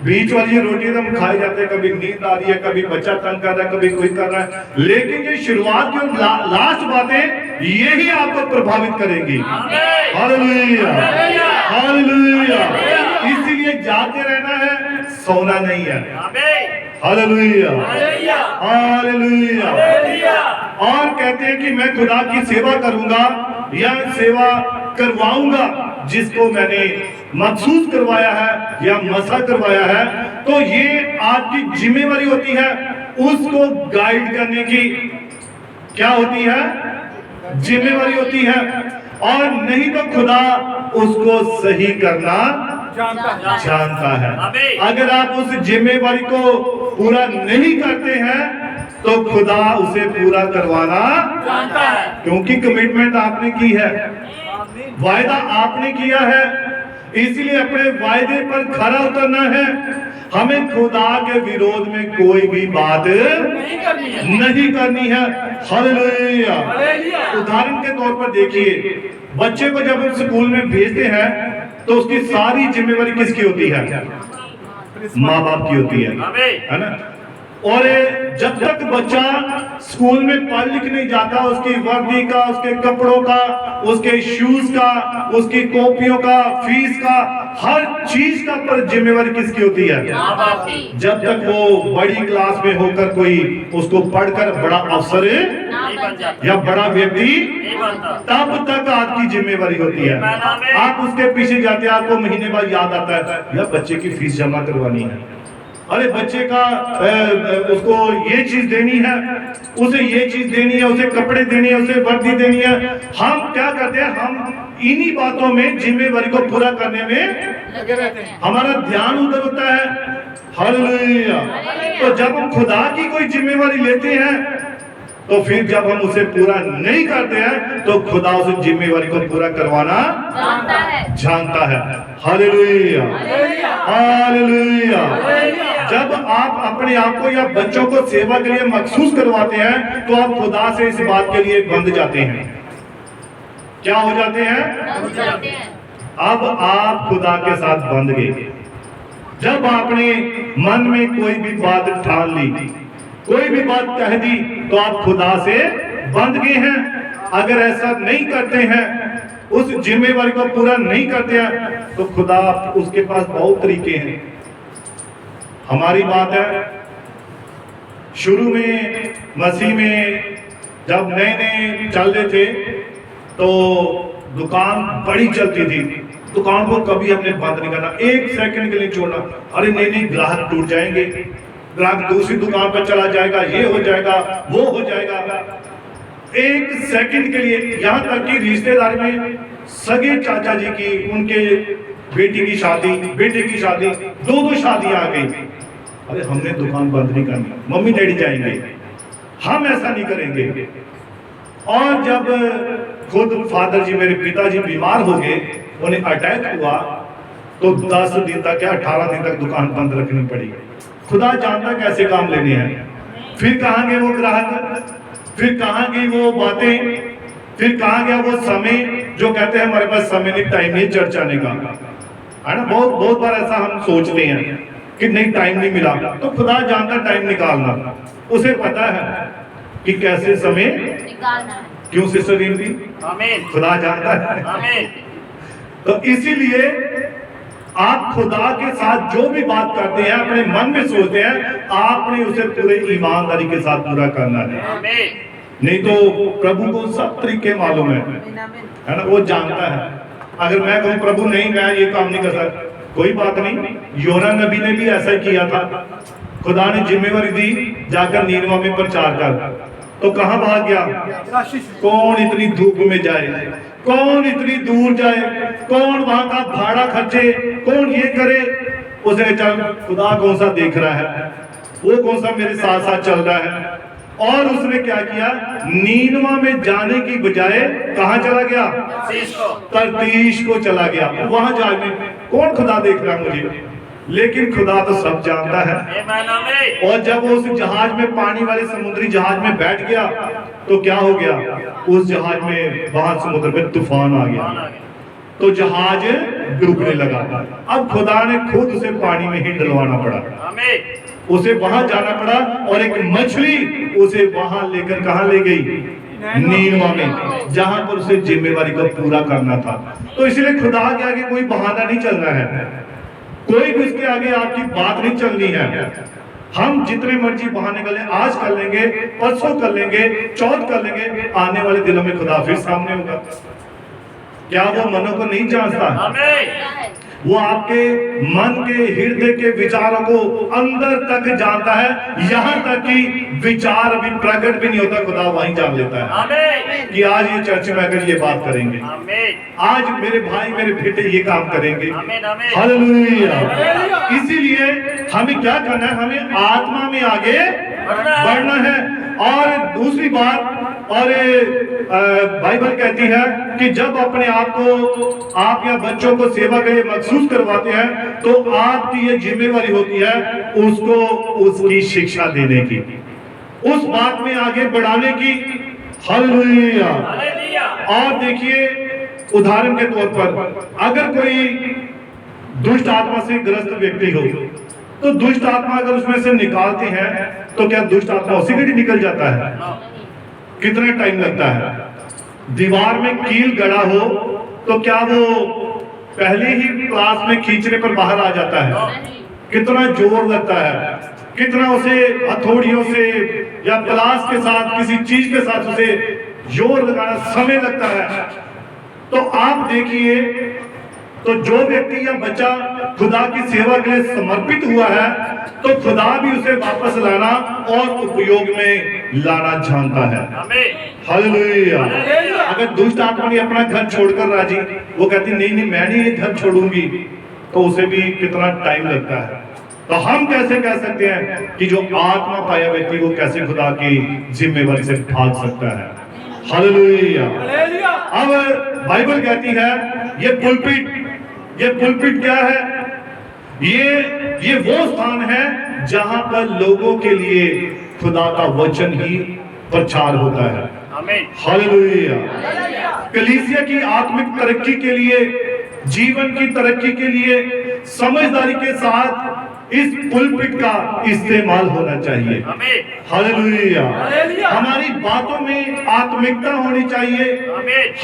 बीच वाली रोटी तो हम खाए जाते हैं, कभी नींद आ रही है, कभी बच्चा तंग कर रहा है, कभी कोई कर रहा है, लेकिन ये शुरुआत की लास्ट बातें यही आपको प्रभावित करेंगी। Hallelujah, hallelujah. इसीलिए जागते रहना है, सोना नहीं है। Hallelujah, hallelujah. और कहते हैं कि मैं खुदा की सेवा करूंगा या सेवा करवाऊंगा जिसको मैंने महसूस करवाया है या मसा करवाया है, तो ये आपकी जिम्मेवारी होती है उसको गाइड करने की। क्या होती है? जिम्मेवारी होती है। और नहीं तो खुदा उसको सही करना जानता है। अगर आप उस जिम्मेवारी को पूरा नहीं करते हैं तो खुदा उसे पूरा करवाना जानता है, क्योंकि कमिटमेंट आपने की है, वायदा आपने किया है। इसलिए अपने वायदे पर खरा उतरना है। हमें खुदा के विरोध में कोई भी बात नहीं करनी है। हालेलुया। उदाहरण के तौर पर देखिए, बच्चे को जब हम स्कूल में भेजते हैं तो उसकी सारी जिम्मेवारी किसकी होती है? माँ बाप की होती है ना। और जब तक बच्चा स्कूल में पढ़ लिख नहीं जाता, उसकी वर्दी का, उसके कपड़ों का, उसके शूज का, उसकी कॉपियों का, फीस का, हर चीज का पर जिम्मेवारी किसकी होती है? जब तक वो बड़ी क्लास में होकर कोई उसको पढ़कर बड़ा अफसर या बड़ा व्यक्ति, तब तक आपकी जिम्मेवारी होती है। आप उसके पीछे जाते हैं, आपको महीने बाद याद आता है यार बच्चे की फीस जमा करवानी है, अरे बच्चे का उसको ये चीज देनी है, उसे ये चीज देनी है, उसे कपड़े देनी है, उसे वर्दी देनी है। हम क्या करते हैं? हम इन्हीं बातों में जिम्मेवारी को पूरा करने में लगे रहते हैं, हमारा ध्यान उधर होता है। हालेलुया। तो जब हम खुदा की कोई जिम्मेवारी लेते हैं तो फिर जब हम उसे पूरा नहीं करते हैं तो खुदा उस जिम्मेवारी को पूरा करवाना जानता है। Hallelujah, hallelujah. जब आप अपने आप को या बच्चों को सेवा के लिए मखसूस करवाते हैं तो आप खुदा से इस बात के लिए बंध जाते हैं। क्या हो जाते हैं? अब आप खुदा के साथ बंध गए। जब आपने मन में कोई भी बात ठान ली, कोई भी बात कह दी, तो आप खुदा से बंध गए हैं। अगर ऐसा नहीं करते हैं, उस जिम्मेवारी को पूरा नहीं करते हैं, तो खुदा उसके पास बहुत तरीके हैं। हमारी बात है, शुरू में मसीह में जब नए नए चल रहे थे तो दुकान बड़ी चलती थी, दुकान को कभी हमने बंद नहीं करना, एक सेकंड के लिए छोड़ना। अरे नहीं, ग्राहक टूट जाएंगे, ग्राहक दूसरी दुकान पर चला जाएगा, ये हो जाएगा, वो हो जाएगा। एक सेकंड के लिए, यहाँ तक कि रिश्तेदार में सगे चाचा जी की, उनके बेटी की शादी, बेटे की शादी, दो शादियां आ गई। अरे हमने दुकान बंद नहीं करनी, मम्मी डैडी जाएंगे, हम ऐसा नहीं करेंगे। और जब खुद फादर जी, मेरे पिताजी बीमार हो गए, उन्हें अटैक हुआ, तो 10 दिन तक या 18 दिन तक दुकान बंद रखनी पड़ी। खुदा जानता कैसे काम लेने हैं। फिर कहाँ गए वो ग्राहक, फिर कहाँ गई वो बातें, फिर कहाँ गया वो समय जो कहते हैं हमारे पास समय नहीं, टाइम नहीं चर्च आने का, है ना। बहुत बार ऐसा हम सोचते हैं कि नहीं टाइम नहीं मिला, तो खुदा जानता टाइम निकालना, उसे पता है कि कैसे समय निकालना है। क्यों सिस्टर रिंकी? आमीन। खुदा जानता है। आमीन। तो इसीलिए आप खुदा के साथ जो भी बात करते हैं, अपने मन में सोचते हैं, आपने उसे पूरे ईमानदारी के साथ पूरा करना है। नहीं तो प्रभु को सब तरीके मालूम है ना, वो जानता है। अगर मैं कहूँ प्रभु नहीं, मैं ये काम नहीं कर सकता, कोई बात नहीं। योना नबी ने भी ऐसा किया था। खुदा ने जिम्मेवारी दी, जाकर नीनवा में प्रचार कर, तो कहां भाग गया? कौन इतनी धूप में जाए, कौन इतनी दूर जाए, कौन वहां का भाड़ा खर्चे, कौन ये करे। उसने चल, खुदा कौन सा देख रहा है, वो कौन सा मेरे साथ साथ चल रहा है। और उसने क्या किया? नीनवा में जाने की बजाय कहां चला गया? तर्तीश को चला गया। वहां जाने कौन खुदा देख रहा है मुझे, लेकिन खुदा तो सब जानता है। और जब वो उस जहाज में, पानी वाले समुद्री जहाज में बैठ गया, तो क्या हो गया? उस जहाज में, वहां समुद्र में तूफान आ गया, तो जहाज डूबने लगा। अब खुदा ने खुद उसे पानी में ही डलवाना पड़ा, उसे वहां जाना पड़ा, और एक मछली उसे वहां लेकर कहां ले गई? नीनवा में, जहां पर उसे जिम्मेवारी को पूरा करना था। तो इसलिए खुदा के आगे कोई बहाना नहीं चलना है, कोई भी उसके आगे आपकी बात नहीं चलनी है। हम जितने मर्जी बहाने कर लें, आज कर लेंगे, परसों कर लेंगे, चौथ कर लेंगे, आने वाले दिनों में खुदा फिर सामने होगा। क्या वो मनों को नहीं जानता? वो आपके मन के, हृदय के विचारों को अंदर तक जानता है, यहाँ तक कि विचार अभी प्रकट भी नहीं होता, खुदा वहीं जान लेता है कि आज ये चर्च में अगर ये बात करेंगे, आज मेरे भाई मेरे बेटे ये काम करेंगे। हालेलुया। इसीलिए हमें क्या करना है? हमें आत्मा में आगे बढ़ना है। और दूसरी बात, और बाइबल कहती है कि जब अपने आप को आप या बच्चों को सेवा के लिए मखसूस करवाते हैं तो आपकी ये जिम्मेवारी होती है उसको उसकी शिक्षा देने की, उस बात में आगे बढ़ाने की। हालेलुया। और देखिए उदाहरण के तौर पर अगर कोई दुष्ट आत्मा से ग्रस्त व्यक्ति हो तो दुष्ट आत्मा अगर उसमें से निकालते हैं तो क्या दुष्ट आत्मा उसी घड़ी निकल जाता है? कितना टाइम लगता है? दीवार में कील गड़ा हो तो क्या वो पहले ही क्लास में खींचने पर बाहर आ जाता है? कितना जोर लगता है, कितना उसे हथौड़ियों से या प्लास के साथ किसी चीज के साथ उसे जोर लगाना समय लगता है। तो आप देखिए, तो जो व्यक्ति या बच्चा खुदा की सेवा के लिए समर्पित हुआ है तो खुदा भी उसे वापस लाना और उपयोग में लाना जानता है। हालेलुया। अगर दुष्ट आत्मा ने अपना घर छोड़कर राजी, वो कहती नहीं मैं नहीं ये घर छोड़ूंगी, तो उसे भी कितना टाइम लगता है। तो हम कैसे कह सकते हैं कि जो आत्मा पाया व्यक्ति वो कैसे खुदा की जिम्मेवारी से भाग सकता है? हालेलुया। अब बाइबल कहती है ये पुलपिट क्या है? ये वो स्थान है जहां पर लोगों के लिए खुदा का वचन ही प्रचार होता है। हालेलुया। कलीसिया की आत्मिक तरक्की के लिए, जीवन की तरक्की के लिए समझदारी के साथ इस पुलपिट का इस्तेमाल होना चाहिए। हालेलुया। हमारी बातों में आत्मिकता होनी चाहिए,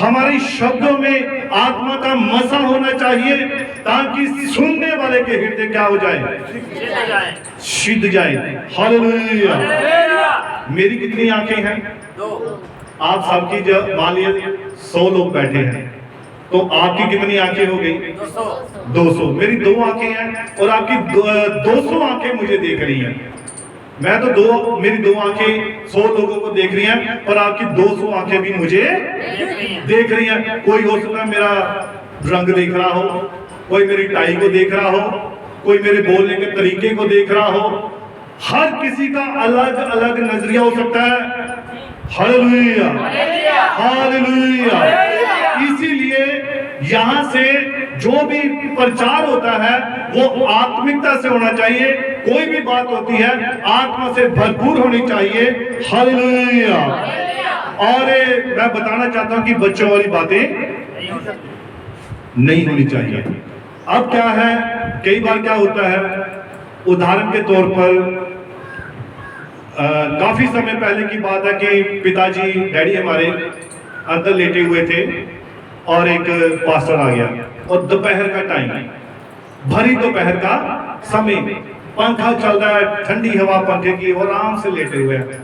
हमारी शब्दों में आत्मा का मसा होना चाहिए, ताकि सुनने वाले के हृदय क्या हो जाए? सिद्ध जाए। हालेलुया। मेरी कितनी आंखें हैं? आप सबकी जब मान लीजिए 100 लोग बैठे हैं तो आपकी कितनी आंखें हो गई? 200। मेरी 2 आंखें हैं और आपकी 200 आंखें मुझे देख रही हैं। मैं तो मेरी 2 आंखें 100 लोगों को देख रही हैं और आपकी 200 आंखें भी मुझे देख रही हैं। कोई हो सकता है मेरा रंग देख रहा हो, कोई मेरी टाई को देख रहा हो, कोई मेरे बोलने के तरीके को देख रहा हो। हर किसी का अलग अलग नजरिया हो सकता है। हालेलुया। हालेलुया। इसीलिए यहाँ से जो भी प्रचार होता है वो आत्मिकता से होना चाहिए। कोई भी बात होती है आत्मा से भरपूर होनी चाहिए। हालेलुया। और मैं बताना चाहता हूँ कि बच्चों वाली बातें नहीं होनी चाहिए। अब क्या है, कई बार क्या होता है, उदाहरण के तौर पर काफी समय पहले की बात है कि पिताजी डैडी हमारे अंदर लेटे हुए थे और एक पास्टर आ गया और दोपहर का टाइम, भरी दोपहर का समय, पंखा चल रहा है, ठंडी हवा पंखे की, और आराम से लेटे हुए हैं।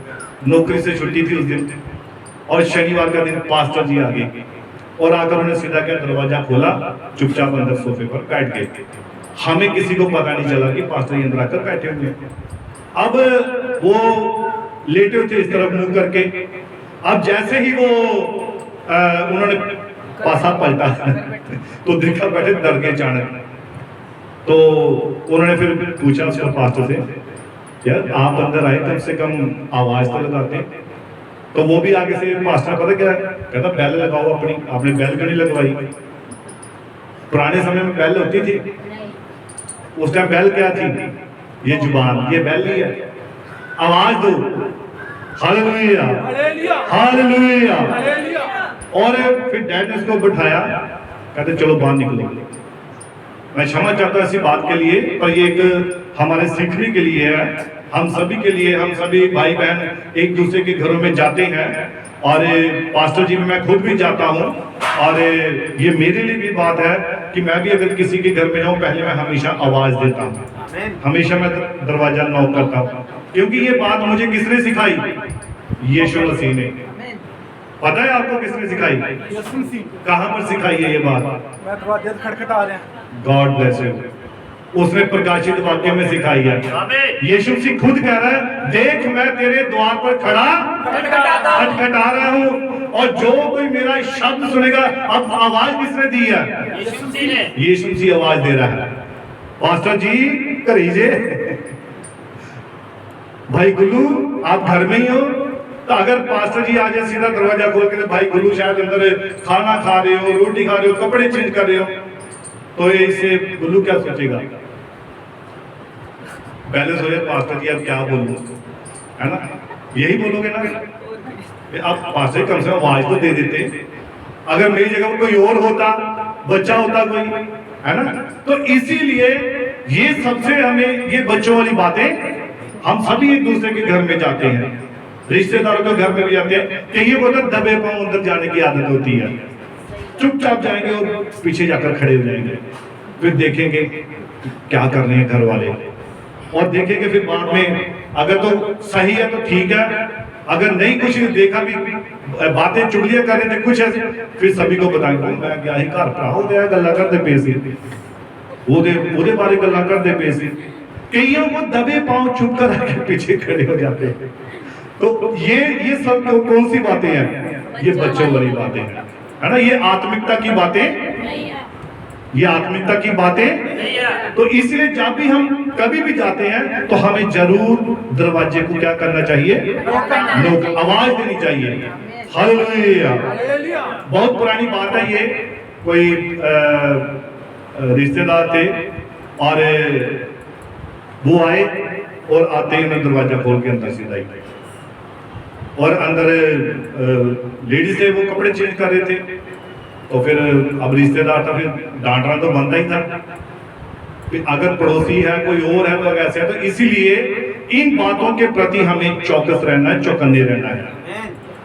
नौकरी से छुट्टी थी उस दिन और शनिवार का दिन पास्टर जी आ गए और आकर उन्हें सीधा क्या दरवाजा खोला, चुपचाप अंदर सोफे पर बैठ गए। हमें किसी को पता नहीं चला कि पास्टर जी अंदर आकर बैठे हुए हैं। अब वो लेटे हुए थे इस तरफ मुंह करके। अब जैसे ही वो उन्होंने पासा पलटा तो देखा बैठे डर के अचानक। तो उन्होंने फिर पूछा उसको पास्टर से, यार आप अंदर आए कम से कम आवाज तो लगाते। तो वो भी आगे से पास्टर पता क्या कहता, बेल लगाओ अपनी। आपने बेल क्यों नहीं लगवाई? पुराने समय में बेल होती थी, उस टाइम बेल क्या थी? ये जुबान, ये बेल ही है, आवाज दो। हालेलुया। हालेलुया। और फिर डैड ने उसको बिठाया, कहते चलो बाहर निकलो। मैं क्षमा चाहता ऐसी बात के लिए, पर ये एक हमारे सीखने के लिए है, हम सभी के लिए। हम सभी भाई बहन एक दूसरे के घरों में जाते हैं और पास्टर जी में मैं खुद भी जाता हूँ और ये मेरे लिए भी बात है कि मैं भी अगर किसी के घर में जाऊँ पहले मैं हमेशा आवाज देता हूँ, हमेशा मैं दरवाजा नॉक करता हूँ। क्योंकि ये बात मुझे किसने सिखाई? यीशु मसीह ने। पता है आपको किसने सिखाई? कहाँ पर सिखाई है ये बात? God bless you. उसने प्रकाशित वाक्य में सिखाई है। यीशु मसीह खुद कह रहा है, देख मैं तेरे द्वार पर खड़ा खटखटा रहा हूँ और जो कोई मेरा शब्द सुनेगा। अब आवाज किसने दी है? यीशु मसीह आवाज दे रहा है। पास्टर जी करीजे, भाई गुल्लू आप घर में ही हो, तो अगर पास्टर जी आ जाए सीधा दरवाजा खोल के, भाई गुल्लू शायद अंदर खाना खा रहे हो, रोटी खा रहे हो, कपड़े चेंज कर रहे हो, तो इससे गुल्लू क्या सोचेगा? पहले सोचे पास्टर जी अब क्या बोलूं, है ना? यही बोलोगे ना। आप पास्टर कम से कम आवाज तो दे देते। अगर मेरी जगह कोई और होता, बच्चा होता कोई, है ना? तो इसीलिए ये सबसे हमें ये बच्चों वाली बातें, हम सभी एक दूसरे के घर में जाते हैं, रिश्तेदारों के घर में भी जाते हैं कि ये बोलते दबे पांव अंदर जाने की आदत होती है। चुपचाप जाएंगे और पीछे जाकर खड़े हो जाएंगे, फिर देखेंगे क्या कर रहे हैं घर वाले, और देखेंगे फिर बाद में अगर तो सही है तो ठीक है, अगर नहीं कुछ देखा भी बातें चुगलियां कर रहे थे कुछ ऐसे, फिर सभी को बताएंगे मैं क्या ही घर भरा हो गया गल्ला करते पैसे वो बारे गल्ला करते पैसे। कईयों को दबे पांव चुप कर पीछे खड़े हो जाते हैं। तो ये सब कौन सी बातें हैं? ये बच्चों वाली बातें हैं, है ना? ये आत्मिकता की बातें, ये आत्मिकता की बातें। तो इसलिए जब भी हम कभी भी जाते हैं तो हमें जरूर दरवाजे को क्या करना चाहिए? लोग आवाज देनी चाहिए। हालेलुया। बहुत पुरानी बात है ये। कोई रिश्तेदार थे और वो आए और आते ही उन्होंने दरवाजा खोल के अंदर सीधा ही, और अंदर लेडीज थे वो कपड़े चेंज कर रहे थे। तो फिर अब रिश्तेदार था, फिर डांटना तो बनता ही था। फिर अगर पड़ोसी है कोई और है तो ऐसे है, तो इसीलिए इन बातों के प्रति हमें चौकस रहना है, चौकन्ने रहना है।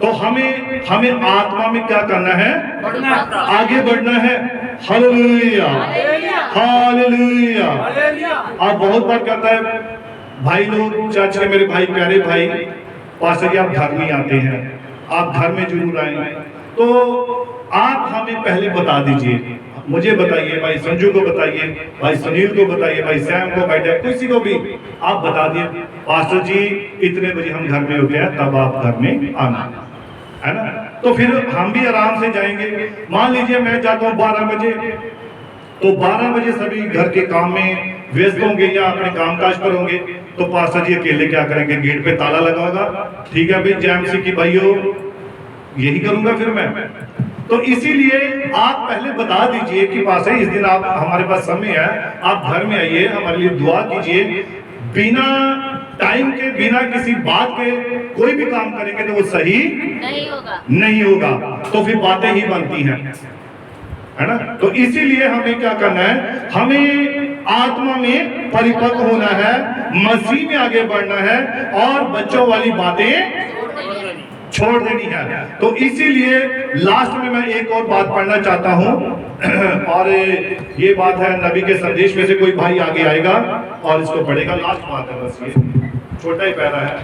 तो हमें आत्मा में क्या करना है? आगे बढ़ना है। Hallelujah, hallelujah. आप बहुत बार कहता है भाई लोग, चर्च के मेरे भाई, प्यारे भाई, पास्टर जी आप घर में आते हैं, आप घर में जरूर आए, तो आप हमें पहले बता दीजिए, मुझे बताइए, भाई संजू को बताइए, भाई सुनील को बताइए, भाई सैम को, भाई किसी को भी आप बता दिए, पास्टर जी इतने बजे हम घर में होते हैं, तब आप घर में आना, है ना? तो फिर हम भी आराम से जाएंगे। मान लीजिए मैं जाता हूँ 12 बजे, तो 12 बजे सभी घर के काम में व्यस्त होंगे या अपने कामकाज पर होंगे, तो पास्टर जी अकेले क्या करेंगे? गेट पे ताला लगा होगा। ठीक है भाई, जेएमसी की भाइयों, यही करूंगा फिर मैं। तो इसीलिए आप पहले बता दीजिए कि पास्टर इस दिन आप, हमारे पास समय है, आप घर में आइए, हमारे लिए दुआ कीजिए। बिना टाइम के, बिना किसी बात के कोई भी काम करेंगे तो वो सही नहीं होगा, तो फिर बातें ही बनती हैं, है ना? तो इसीलिए हमें क्या करना है? हमें आत्मा में परिपक्व होना है, मसीह में आगे बढ़ना है, और बच्चों वाली बातें छोड़ देनी है। तो इसीलिए लास्ट में मैं एक और बात पढ़ना चाहता हूं, और ये बात है नबी के संदेश में से कोई भाई आगे आएगा और इसको पढ़ेगा। लास्ट बात है, बस ये छोटा ही पैरा है,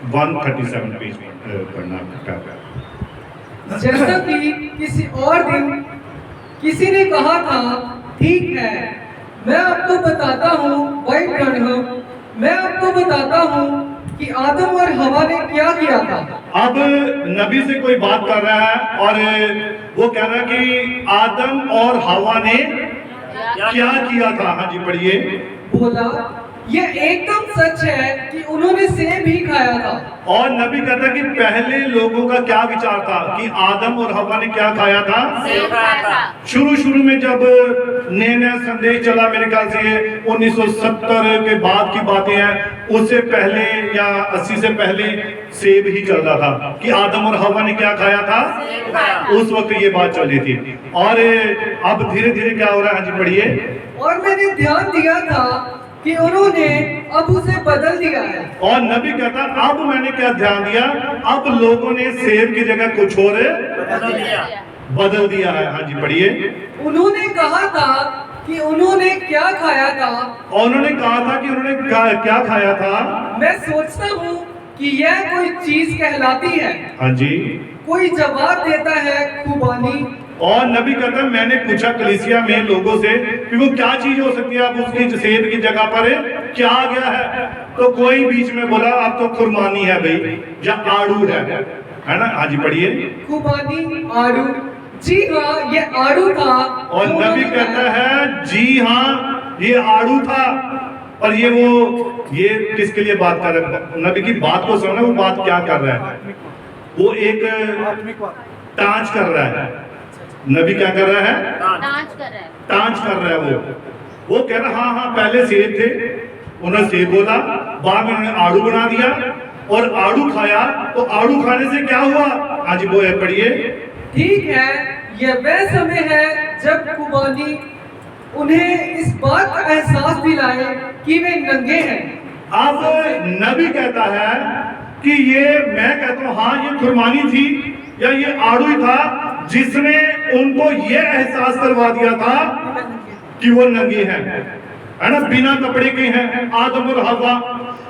137 पेज में पढ़ना है। जैसा कि किसी और दिन किसी ने कहा था, ठीक है मैं आपको बताता हूँ, भाई ब्रह्म, मैं आपको बताता हूँ कि आदम और हवा ने क्या किया था। अब नबी से कोई बात कर रहा है और वो कह रहा है कि आदम और हवा ने क्या किया था। हाँ जी पढ़िए। बोला ये एकदम सच है कि उन्होंने सेब ही खाया था। और नबी कहता है कि पहले लोगों का क्या विचार था कि आदम और हवा ने क्या खाया था? सेब खाया था। शुरू में जब नया संदेश चला, मेरे ख्याल से 1970 के बाद की बातें हैं, उससे पहले या 80 से पहले सेब ही चल रहा था कि आदम और हवा ने क्या खाया था। उस वक्त ये बात चल रही थी। और अब धीरे धीरे क्या हो रहा है? हाँ जी पढ़िए। और मैंने ध्यान दिया था कि उन्होंने अब उसे बदल दिया है। और नबी कहता अब मैंने क्या ध्यान दिया, अब लोगों ने सेब की जगह कुछ और बदल दिया है। हाँ जी पढ़िए। उन्होंने कहा था कि उन्होंने क्या खाया था। और उन्होंने कहा था कि उन्होंने क्या खाया था। मैं सोचता हूँ कि यह कोई चीज कहलाती है। हाँ जी। कोई जवाब देता है खुबानी। और नबी कहता है मैंने पूछा कलीसिया में लोगों से कि वो क्या चीज हो सकती है, अब उसकी सेब की जगह पर क्या आ गया है। तो कोई बीच में बोला अब तो खुरमानी है भाई, या आड़ू है ना। हाँ जी पढ़िए। खुबानी, आड़ू। जी हाँ ये आड़ू था। और नबी कहता है जी हाँ ये आड़ू था। पर ये किसके लिए बात कर रहा है? नबी की बात को सुनो, वो बात क्या कर रहा है? वो एक टांच कर रहा है। नबी क्या कर रहा है? डांस कर रहा है। टांच कर रहा है वो कह रहा हाँ पहले सेब थे, उन्होंने सेब बोला, बाद में उन्होंने आड़ू बना दिया और आड़ू खाया, तो आड़ू खाने से क्या हुआ? आज वो है, पढ़िए। ठीक है, यह वह समय है जब कुर्बानी उन्हें इस बात का एहसास दिलाए कि वे नंगे हैं। अब नबी कहता है कि ये, मैं कहता हूँ हाँ ये कुर्बानी थी या ये आड़ू ही था जिसने उनको ये एहसास करवा दिया था कि वो नंगे हैं, है ना, बिना कपड़े के हैं, आदम और हवा।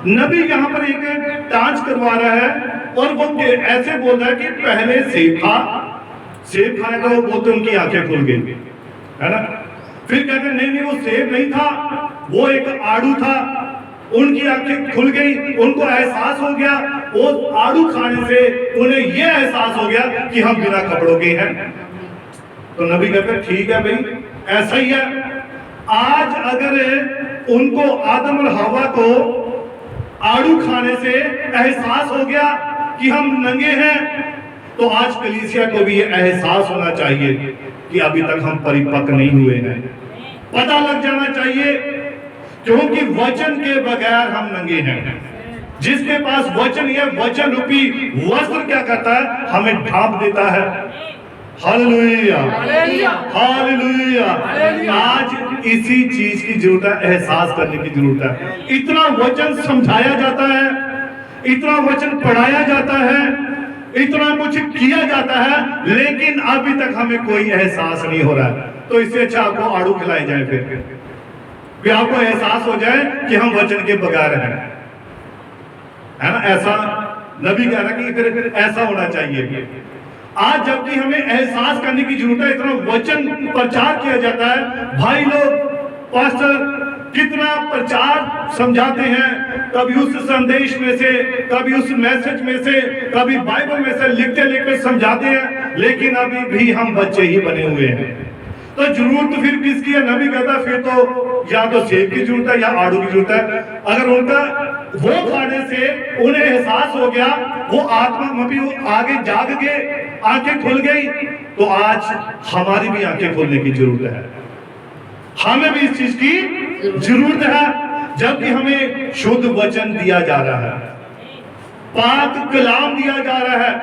नबी यहाँ पर एक टांच करवा रहा है और वो ऐसे बोल रहा है कि पहले सेब था, सेब खाया था, वो बोलते उनकी आंखें खुल गई, है ना। फिर कहते नहीं वो सेब नहीं था, वो एक आड़ू था, उनकी आंखें खुल गई, उनको एहसास हो गया, वो आड़ू खाने से उन्हें ये एहसास हो गया कि हम बिना कपड़ों के हैं। तो नबी कहते ठीक है भाई, ऐसा ही है। आज अगर उनको, आदम और हवा को आड़ू खाने से एहसास हो गया कि हम नंगे हैं, तो आज कलीसिया को भी ये एहसास होना चाहिए कि अभी तक हम परिपक्व नहीं हुए हैं। पता लग जाना चाहिए, क्योंकि वचन के बगैर हम नंगे हैं। जिसके पास वचन है, वचन रूपी वस्त्र क्या करता है? हमें ढांप देता है। Hallelujah, hallelujah. आज इसी चीज की जरूरत है, एहसास करने की जरूरत है। इतना वचन समझाया जाता है, इतना वचन पढ़ाया जाता है, इतना कुछ किया जाता है, लेकिन अभी तक हमें कोई एहसास नहीं हो रहा है। तो इससे अच्छा आपको आड़ू खिलाए जाए, फिर आपको एहसास हो जाए कि हम वचन के बगैर हैं, है ना। ऐसा नबी कह रहा कि फिर ऐसा होना चाहिए। आज जबकि हमें एहसास करने की जरूरत है, इतना वचन प्रचार किया जाता है, भाई लोग, पास्टर कितना प्रचार समझाते हैं, कभी उस संदेश में से, कभी उस मैसेज में से, कभी बाइबल में से लिखते लिखते समझाते हैं, लेकिन अभी भी हम बच्चे ही बने हुए हैं। तो जरूरत फिर किसकी है? नबी कहता फिर तो या तो सेब की जरूरत है या आड़ू की जरूरत है। अगर उनका वो खाने से उन्हें एहसास हो गया, वो आत्मा में भी आगे जाग गए, आंखें खुल गई, तो आज हमारी भी आंखें खोलने की जरूरत है। हमें भी इस चीज की जरूरत है, जबकि हमें शुद्ध वचन दिया जा रहा है, पाक कलाम दिया जा रहा है,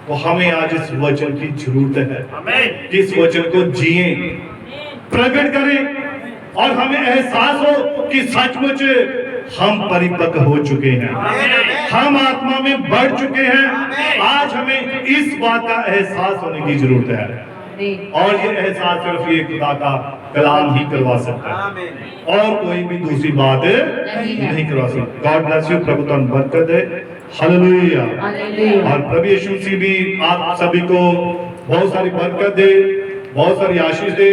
तो हमें आज इस वचन की जरूरत है कि इस वचन को जिए, प्रकट करें और हमें एहसास हो कि सचमुच हम परिपक्व हो चुके हैं, हम आत्मा में बढ़ चुके हैं। आज हमें इस बात का एहसास होने की जरूरत है, और ये एहसास सिर्फ ये खुदा का कलाम ही करवा सकता है, और कोई भी दूसरी बात नहीं करवा सकता। गॉड ब्लेस यू, प्रभु तुम बरकत दे। हालेलुया। और प्रभु यीशु मसीह भी आप सभी को बहुत सारी बरकत दे, बहुत सारी आशीष दे।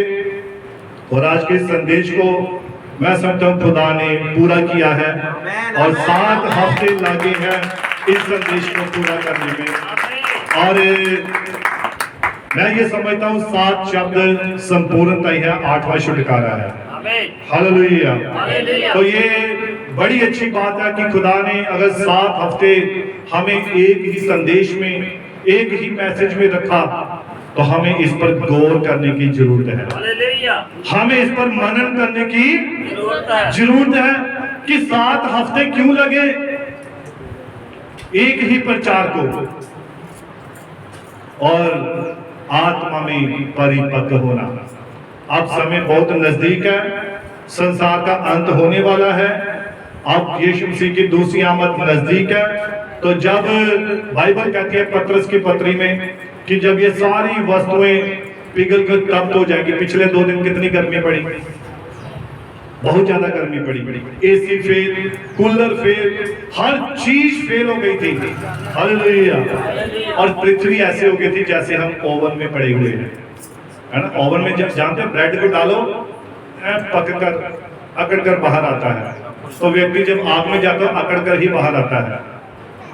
और आज के संदेश को मैं समझता हूँ खुदा ने पूरा किया है, और 7 हफ्ते लगे हैं इस संदेश को पूरा करने में, और मैं ये समझता हूँ 7 शब्द संपूर्णता है, 8वां छुटकारा है। हालेलुया। तो ये बड़ी अच्छी बात है कि खुदा ने अगर 7 हफ्ते हमें एक ही संदेश में, एक ही मैसेज में रखा, तो हमें इस पर गौर करने की जरूरत है, हमें इस पर मनन करने की जरूरत है कि 7 हफ्ते क्यों लगे एक ही प्रचार को, और आत्मा में परिपक्व होना। अब समय बहुत नजदीक है, संसार का अंत होने वाला है, अब यीशु मसीह की दूसरी आमद नजदीक है। तो जब बाइबल कहती है पतरस की पत्री में कि जब ये सारी वस्तुएं पिघल कर तप्त हो जाएगी, पिछले 2 दिन कितनी गर्मी पड़ी, बहुत ज्यादा गर्मी पड़ी, एसी फेल, कूलर फेल, हर चीज फेल हो गई थी। हालेलुया। और पृथ्वी ऐसे हो गई थी जैसे हम ओवन में पड़े हुए हैं, है ना। ओवन में जब जानते हैं ब्रेड को डालो, पककर अकड़ कर बाहर आता है, तो व्यक्ति जब आग में जाता है अकड़ कर ही बाहर आता है।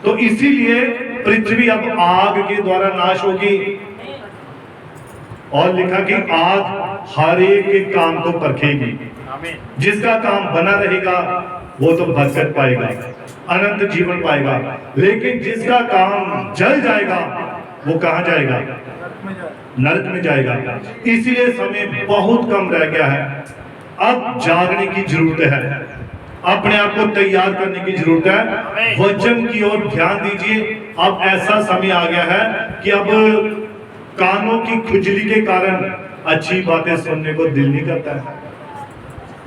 तो इसीलिए पृथ्वी अब आग के द्वारा नाश होगी, और लिखा कि आग हर एक के काम को परखेगी। आमीन। जिसका काम बना रहेगा वो तो बरकत पाएगा, अनंत जीवन पाएगा। लेकिन जिसका काम जल जाएगा वो कहां जाएगा? नरक में जाएगा। इसीलिए समय बहुत कम रह गया है। अब जागने की जरूरत है, अपने आप को तैयार करने की जरूरत है। वचन की ओर ध्यान दीजिए। अब ऐसा समय आ गया है कि अब कानों की खुजली के कारण अच्छी बातें सुनने को दिल नहीं करता है।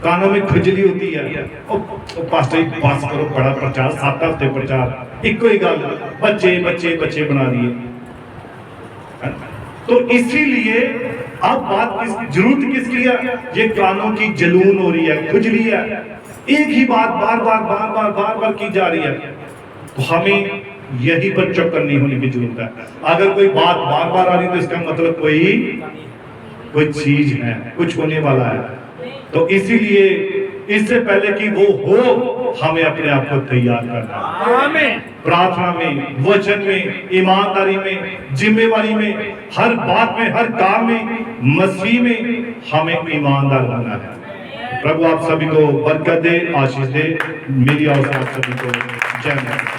कानों में खुजली होती है। ओ पास्टर पास करो, बड़ा प्रचार, 7 हफ्ते प्रचार, एक ही गल, बच्चे बच्चे बच्चे बना दिए। तो इसीलिए अब बात जरूरत किसकी है? ये कानों की जलून हो रही है, खुजली है, एक ही बात बार बार की जा रही है। तो हमें यही पर चक्कर नहीं होने की जरूरत है। अगर कोई बात बार बार आ रही है तो इसका मतलब कोई चीज है, कुछ होने वाला है। तो इसीलिए इससे पहले कि वो हो, हमें अपने आप को तैयार करना है। प्रार्थना में, वचन में, ईमानदारी में, जिम्मेवारी में, हर बात में, हर काम में, मसीह में हमें ईमानदार बनना है। प्रभु आप सभी को बरकत दे, आशीष दे। मेरी और आप सभी को जय माता दी।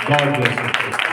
God bless you.